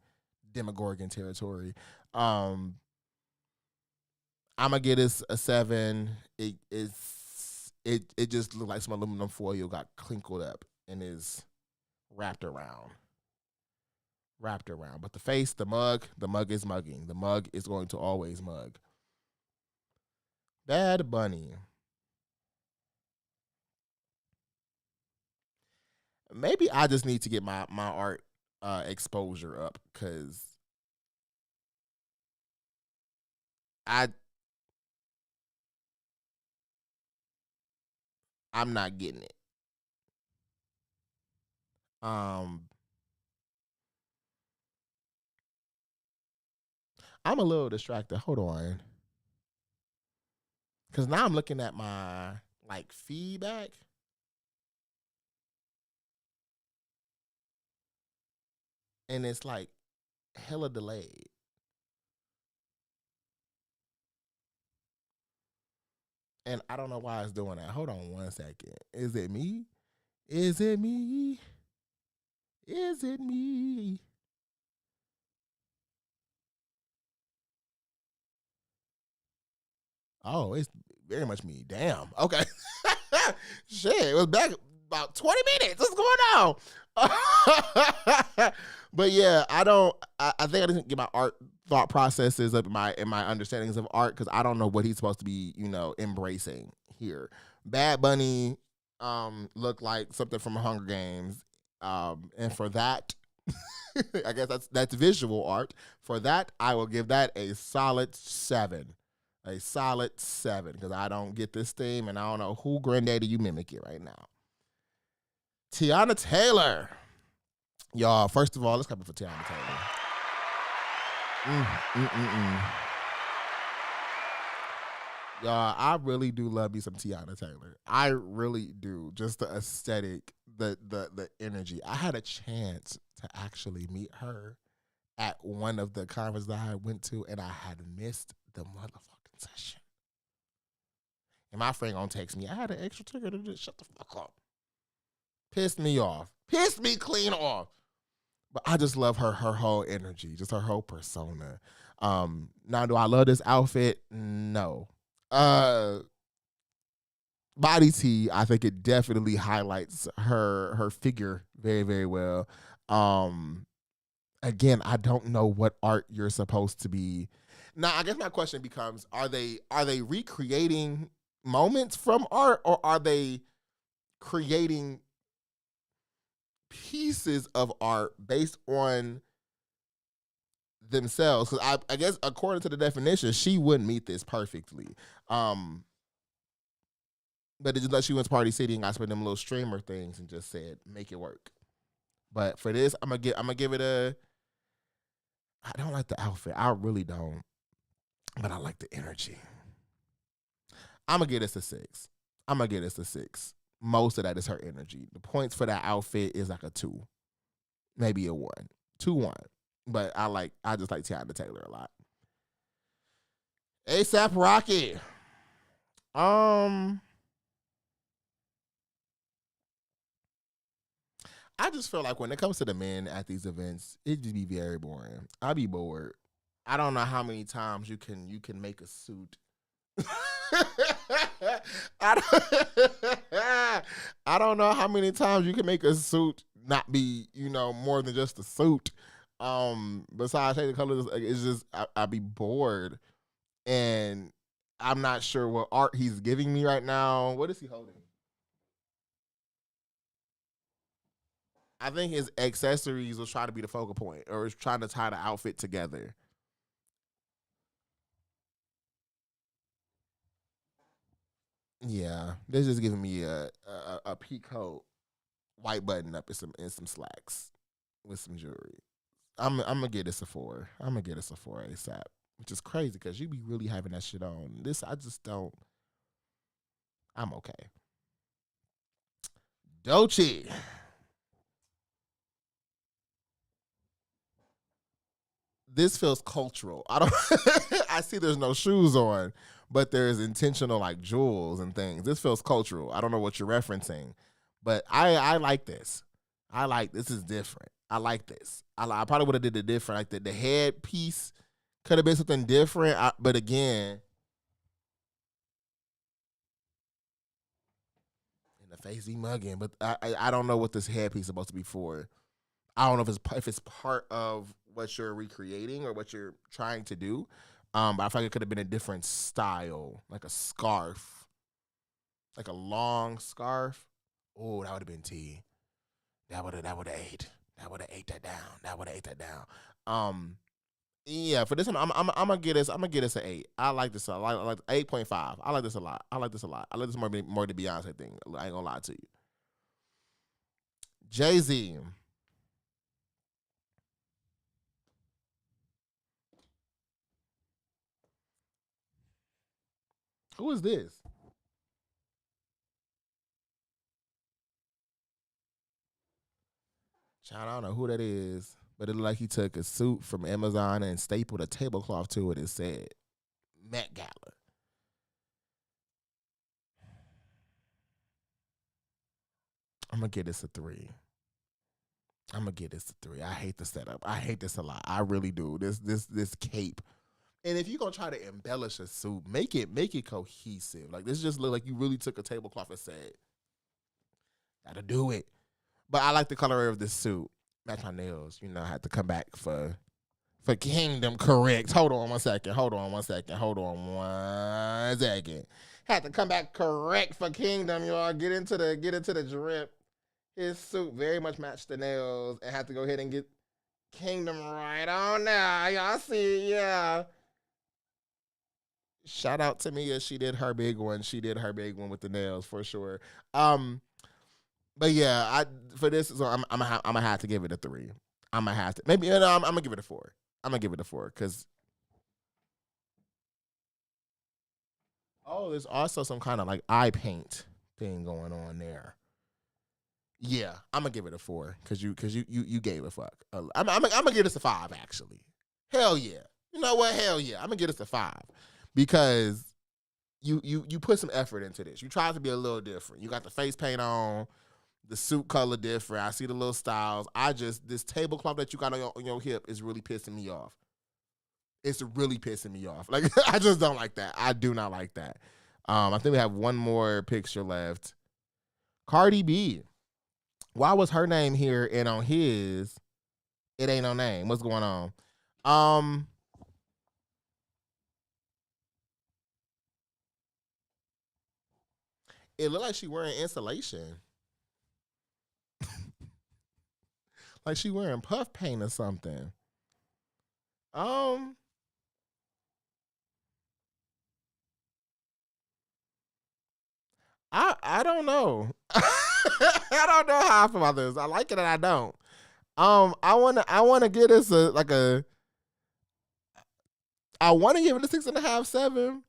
Demogorgon territory. I'm gonna get this a 7. It just looked like some aluminum foil got clinkled up and is wrapped around. But the face, the mug is mugging. The mug is going to always mug. Bad Bunny. Maybe I just need to get my art exposure up because I'm not getting it. I'm a little distracted. Hold on. Because now I'm looking at my, like, feedback. And it's, like, hella delayed. And I don't know why it's doing that. Hold on 1 second. Is it me? Is it me? Is it me? Oh, it's very much me. Damn. Okay. Shit, it was back about 20 minutes. What's going on? But yeah, I think I didn't get my art thought processes up in my understandings of art because I don't know what he's supposed to be, embracing here. Bad Bunny looked like something from Hunger Games. And for that, I guess that's visual art. For that, I will give that a solid 7. A solid 7 because I don't get this theme and I don't know who granddaddy you mimic it right now. Teyana Taylor. Y'all, first of all, let's clap it for Teyana Taylor. Y'all, I really do love me some Teyana Taylor. I really do. Just the aesthetic, the energy. I had a chance to actually meet her at one of the conferences that I went to, and I had missed the motherfucking session. And my friend gonna text me, I had an extra ticket to just shut the fuck up. Pissed me off. Pissed me clean off. But I just love her whole energy, just her whole persona. Now, do I love this outfit? No. Body tee, I think it definitely highlights her figure very, very well. Again, I don't know what art you're supposed to be. Now, I guess my question becomes, are they recreating moments from art, or are they creating pieces of art based on themselves? Because I guess according to the definition, she wouldn't meet this perfectly. But it's just like she went to Party City and got some of them little streamer things and just said, make it work. But for this, I'm gonna give it a. I don't like the outfit. I really don't. But I like the energy. I'm going to give this a 6. Most of that is her energy. The points for that outfit is like a 2. Maybe a 1. 2-1. But I just like Teyana Taylor a lot. A$AP Rocky. I just feel like when it comes to the men at these events, it just be very boring. I be bored. I don't know how many times you can make a suit. I don't know how many times you can make a suit not be, more than just a suit. Besides changing colors, it's just I'd be bored, and I'm not sure what art he's giving me right now. What is he holding? I think his accessories was trying to be the focal point, or was trying to tie the outfit together. Yeah, they're just giving me a peacoat, white button up and some slacks with some jewelry. I'm gonna get this a 4. I'm gonna get this a 4 A$AP, which is crazy because you be really having that shit on. This I just don't. I'm okay. Doechii. This feels cultural. I see there's no shoes on, but there's intentional like jewels and things. This feels cultural. I don't know what you're referencing, but I like this. This is different. I like this. I probably would have did it different. Like the head piece could have been something different, but again, in the face he mugging. But I don't know what this headpiece is supposed to be for. I don't know if it's part of what you're recreating or what you're trying to do. But I feel like it could have been a different style, like a scarf, like a long scarf. Oh, that would have been tea. That would have ate that down. Yeah, for this one, I'm gonna get this an 8. I like this. I like 8.5. I like this a lot. I like this more the Beyonce thing. I ain't gonna lie to you. Jay-Z. Who is this? Child, I don't know who that is, but it looked like he took a suit from Amazon and stapled a tablecloth to it and said Met Gala. I'm going to give this a 3. I hate the setup. I hate this a lot. I really do. This cape. And if you're going to try to embellish a suit, make it cohesive. Like, this just look like you really took a tablecloth and said, gotta do it. But I like the color of this suit. Match my nails. You know, I had to come back for Kingdom correct. Hold on one second. Had to come back correct for Kingdom, y'all. Get into the drip. His suit very much matched the nails and had to go ahead and get Kingdom right on now. Y'all see, yeah. Shout out to Mia. She did her big one. With the nails for sure. But yeah, for this, so I'm gonna have to give it a 3. I'm gonna give it a 4. Because there's also some kind of like eye paint thing going on there. Yeah, I'm gonna give it a 4 because you gave a fuck. I'm gonna give this a 5 actually. Hell yeah. You know what? Hell yeah. I'm gonna give this a 5 because you put some effort into this. You tried to be a little different. You got the face paint on, the suit color different. I see the little styles. This tablecloth that you got on your hip is really pissing me off. It's really pissing me off. Like, I just don't like that. I do not like that. I think we have one more picture left. Cardi B. Why was her name here and on his, it ain't no name? What's going on? It looked like she wearing insulation. Like she wearing puff paint or something. I don't know. I don't know how I feel about this. I like it and I don't. I wanna give this I wanna give it a 6.5,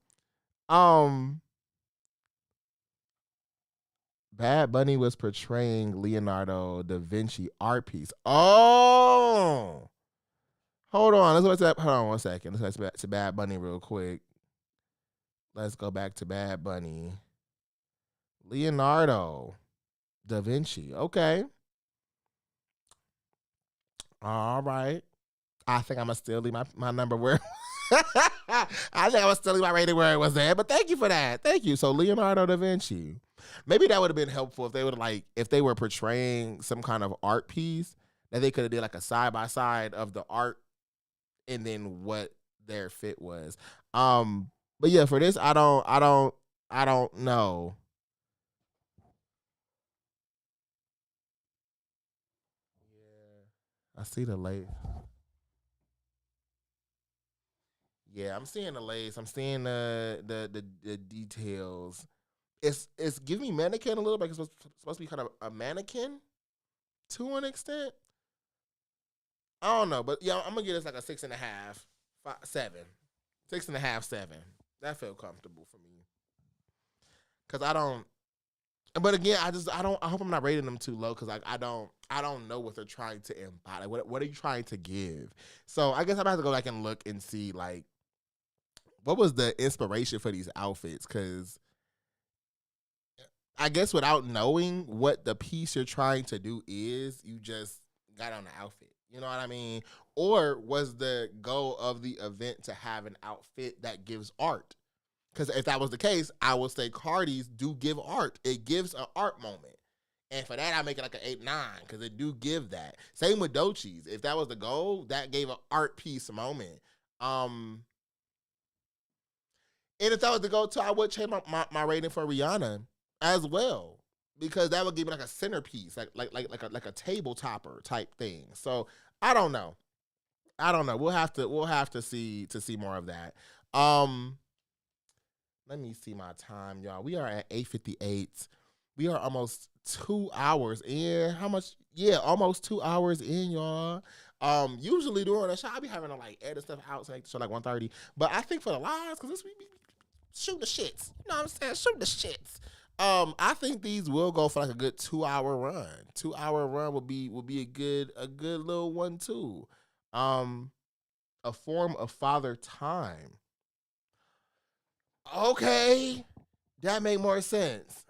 7. Bad Bunny was portraying Leonardo da Vinci art piece. Oh, hold on. Hold on one second. Let's go back to Bad Bunny real quick. Let's go back to Bad Bunny. Leonardo da Vinci. Okay. All right. I think I'm going to still leave my number where I think I'm going to still leave my rating where it was at. But thank you for that. Thank you. So Leonardo da Vinci. Maybe that would have been helpful if they would if they were portraying some kind of art piece, that they could have did like a side by side of the art and then what their fit was. But yeah, for this, I don't know. Yeah, I see the lace. Yeah, I'm seeing the lace. I'm seeing the details. It's giving me mannequin a little bit. It's supposed to be kind of a mannequin to an extent. I don't know, but yeah, I'm gonna give this like a 6.5, 7, 6.5, 7. That felt comfortable for me. Cause I don't. But again, I hope I'm not rating them too low. Cause I don't know what they're trying to embody. What are you trying to give? So I guess I'm gonna have to go back and look and see like what was the inspiration for these outfits. Cause I guess without knowing what the piece you're trying to do is, you just got on the outfit. You know what I mean? Or was the goal of the event to have an outfit that gives art? Because if that was the case, I would say Cardi's do give art. It gives an art moment. And for that, I make it like an 8, 9, because it do give that. Same with Doechii. If that was the goal, that gave an art piece moment. And if that was the goal too, I would change my rating for Rihanna as well, because that would give me like a centerpiece, like a table topper type thing. So I don't know. We'll have to see more of that. Let me see my time, y'all. We are at 8:58. We are almost 2 hours in. How much? Yeah, almost 2 hours in, y'all. Usually during the show, I be having to like edit stuff out, so like 1:30. But I think for the lives, because shoot the shits. You know what I'm saying? Shoot the shits. I think these will go for like a good 2-hour run. 2-hour run will be a good little one too. A form of father time. Okay, that make more sense.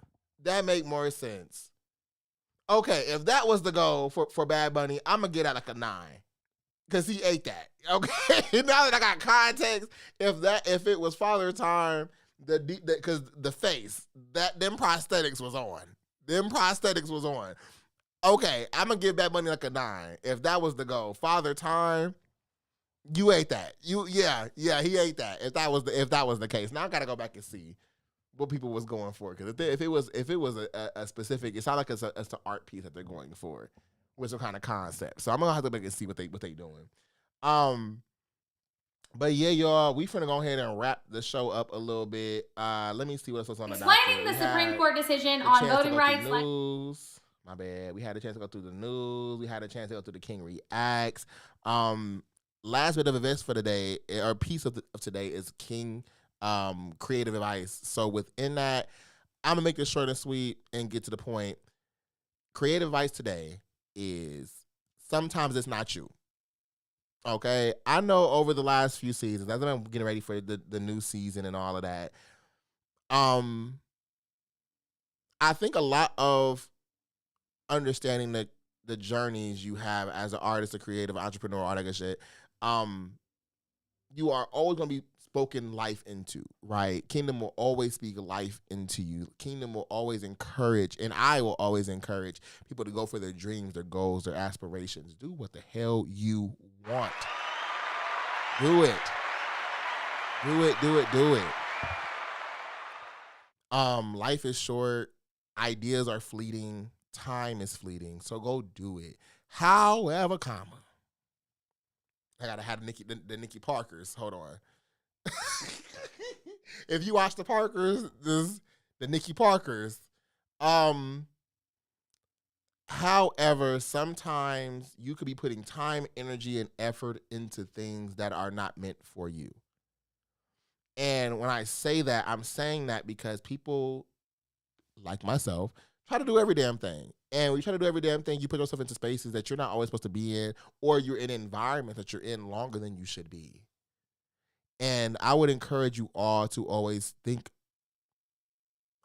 Okay, if that was the goal for Bad Bunny, I'm gonna get at like a 9. Because he ate that. Okay. Now that I got context, if it was father time, because the face, them prosthetics was on. Okay, I'm gonna give Bad Bunny like a 9. If that was the goal. Father time, you ate that. Yeah, he ate that. If that was the case. Now I gotta go back and see what people was going for. Because if it was a specific, it sounds like it's an art piece that they're going for. With some kind of concept. So I'm gonna have to look and see what they doing. But yeah, y'all, we finna go ahead and wrap the show up a little bit. Let me see what else on the docket. Explaining the Supreme Court decision on voting rights. My bad. We had a chance to go through the news. We had a chance to go through the King Reacts. Last bit of events for today, or piece of today, is King creative advice. So within that, I'm gonna make this short and sweet and get to the point. Creative advice today is sometimes it's not you. Okay? I know over the last few seasons, as I'm getting ready for the new season and all of that, I think a lot of understanding the journeys you have as an artist, a creative entrepreneur, all that good shit, you are always going to be spoken life into, right? Kingdom will always speak life into you. Kingdom will always encourage, and I will always encourage people to go for their dreams, their goals, their aspirations. Do what the hell you want. Do it. Life is short. Ideas are fleeting. Time is fleeting. So go do it. However, I gotta have the Nikki Parkers. Hold on. If you watch the Parkers, the Nikki Parkers. However, sometimes you could be putting time, energy, and effort into things that are not meant for you. And when I say that, I'm saying that because people like myself try to do every damn thing. And when you try to do every damn thing, you put yourself into spaces that you're not always supposed to be in, or you're in environments that you're in longer than you should be. And I would encourage you all to always think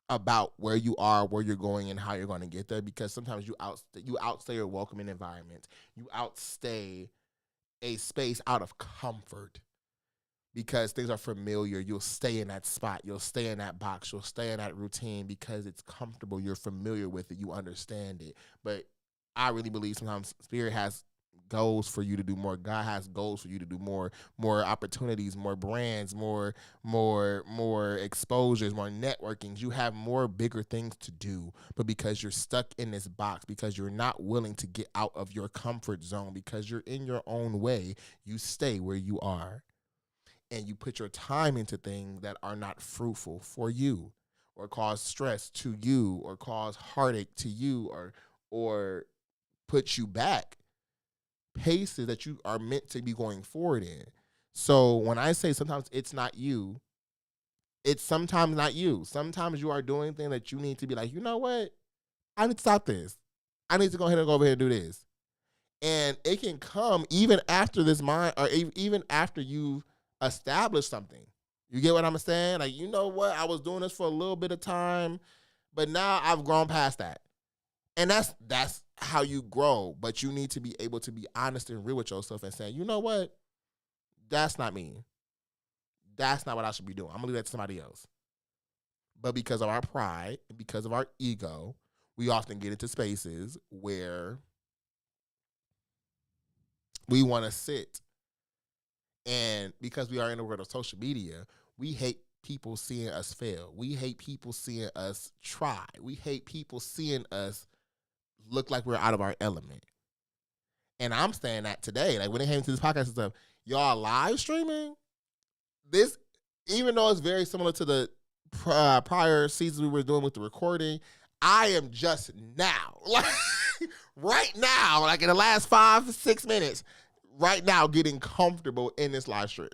about where you are, where you're going, and how you're going to get there, because sometimes you outstay your welcoming environment. You outstay a space out of comfort because things are familiar. You'll stay in that spot. You'll stay in that box. You'll stay in that routine because it's comfortable. You're familiar with it. You understand it. But I really believe sometimes Spirit has goals for you to do more. God has goals for you to do more opportunities, more brands, more exposures, more networkings. You have more bigger things to do, but because you're stuck in this box, because you're not willing to get out of your comfort zone, because you're in your own way, you stay where you are and you put your time into things that are not fruitful for you, or cause stress to you, or cause heartache to you, or put you back paces that you are meant to be going forward in. So when I say sometimes it's not you, it's sometimes not you. Sometimes you are doing things that you need to be like, you know what? I need to stop this. I need to go ahead and do this. And it can come even after this mind, or even after you've established something. You get what I'm saying? Like, you know what? I was doing this for a little bit of time, but now I've grown past that. And that's how you grow, but you need to be able to be honest and real with yourself and say, you know what? That's not me. That's not what I should be doing. I'm going to leave that to somebody else. But because of our pride and because of our ego, we often get into spaces where we want to sit. And because we are in the world of social media, we hate people seeing us fail. We hate people seeing us try. We hate people seeing us look like we're out of our element. And I'm saying that today, like when it came to this podcast and stuff, y'all live streaming this, even though it's very similar to the prior seasons we were doing with the recording, I am just now, like right now, like in the last 5-6 minutes, right now getting comfortable in this live stream.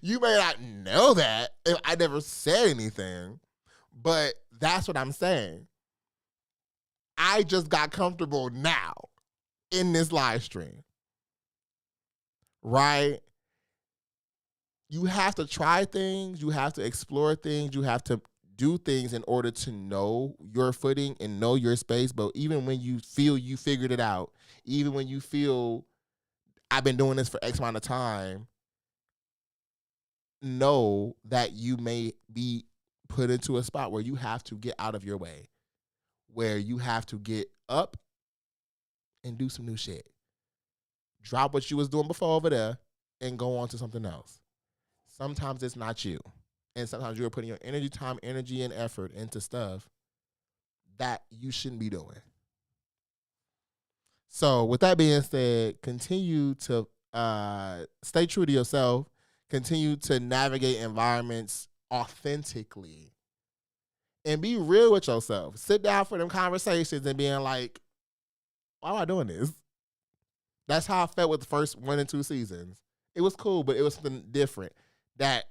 You may not know that if I never said anything, but that's what I'm saying. I just got comfortable now in this live stream. Right? You have to try things. You have to explore things. You have to do things in order to know your footing and know your space. But even when you feel you figured it out, even when you feel I've been doing this for X amount of time, know that you may be put into a spot where you have to get out of your way, where you have to get up and do some new shit. Drop what you was doing before over there and go on to something else. Sometimes it's not you. And sometimes you're putting your energy, time, energy, and effort into stuff that you shouldn't be doing. So with that being said, continue to stay true to yourself. Continue to navigate environments authentically. And be real with yourself. Sit down for them conversations and being like, why am I doing this? That's how I felt with the first 1 and 2 seasons. It was cool, but it was something different that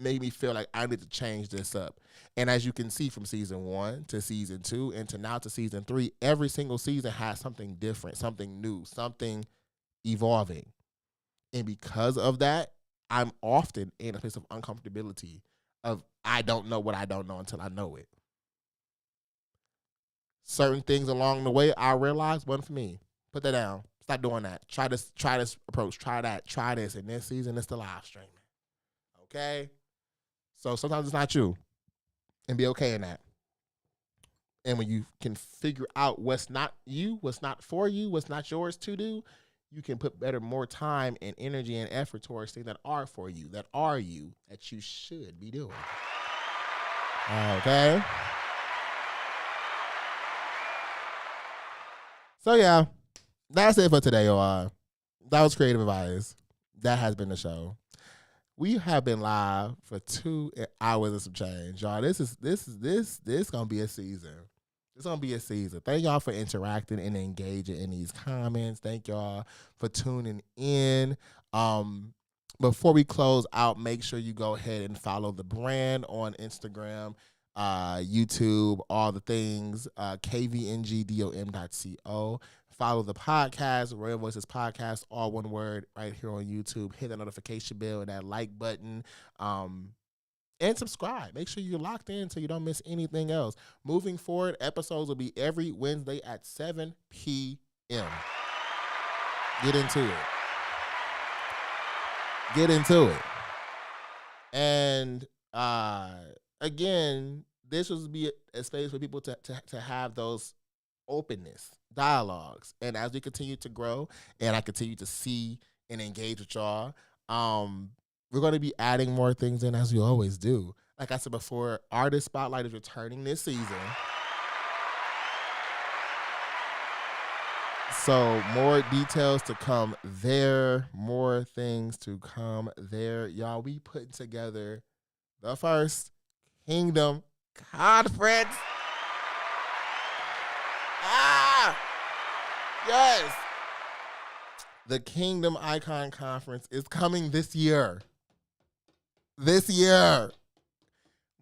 made me feel like I need to change this up. And as you can see from season 1 to season 2 and to now to season 3, every single season has something different, something new, something evolving. And because of that, I'm often in a place of uncomfortability of I don't know what I don't know until I know it. Certain things along the way I realized wasn't for me. Put that down. Stop doing that. Try this approach. Try that. Try this. And this season it's the live streaming. Okay? So sometimes it's not you. And be okay in that. And when you can figure out what's not you, what's not for you, what's not yours to do, you can put more time and energy and effort towards things that are for you, that are you, that you should be doing. Okay? So, yeah, that's it for today, y'all. That was Creative Advice. That has been the show. We have been live for 2 hours and some change, y'all. This gonna be a season. It's going to be a season. Thank y'all for interacting and engaging in these comments. Thank y'all for tuning in. Before we close out, make sure you go ahead and follow the brand on Instagram, YouTube, all the things, kvngdom.co. Follow the podcast, Royal Voices Podcast, all one word, right here on YouTube. Hit that notification bell and that like button. And subscribe. Make sure you're locked in so you don't miss anything else. Moving forward, episodes will be every Wednesday at 7 p.m. Get into it. Get into it. And again, this will be a space for people to have those openness, dialogues. And as we continue to grow and I continue to see and engage with y'all, we're going to be adding more things in as we always do. Like I said before, Artist Spotlight is returning this season. So more details to come there. More things to come there. Y'all, we putting together the first Kingdom Conference. Yes. The Kingdom Icon Conference is coming this year.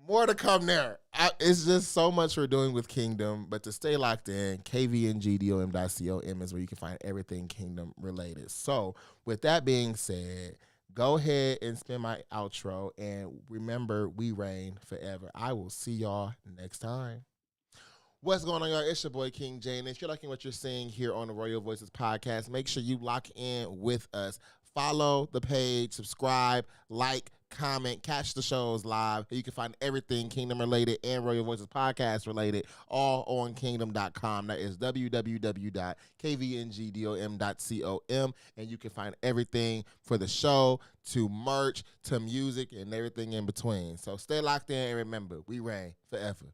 More to come there. It's just so much we're doing with Kingdom, but to stay locked in, kvngdom.com is where you can find everything Kingdom related. So with that being said, go ahead and spin my outro, and remember, we reign forever. I will see y'all next time. What's going on, y'all? It's your boy, King Jane. If you're liking what you're seeing here on the Royal Voices Podcast, make sure you lock in with us. Follow the page, subscribe, like, comment, catch the shows live. You can find everything Kingdom related and Royal Voices Podcast related all on kingdom.com. That is www.kvngdom.com. And you can find everything for the show, to merch, to music, and everything in between. So stay locked in and remember, we reign forever.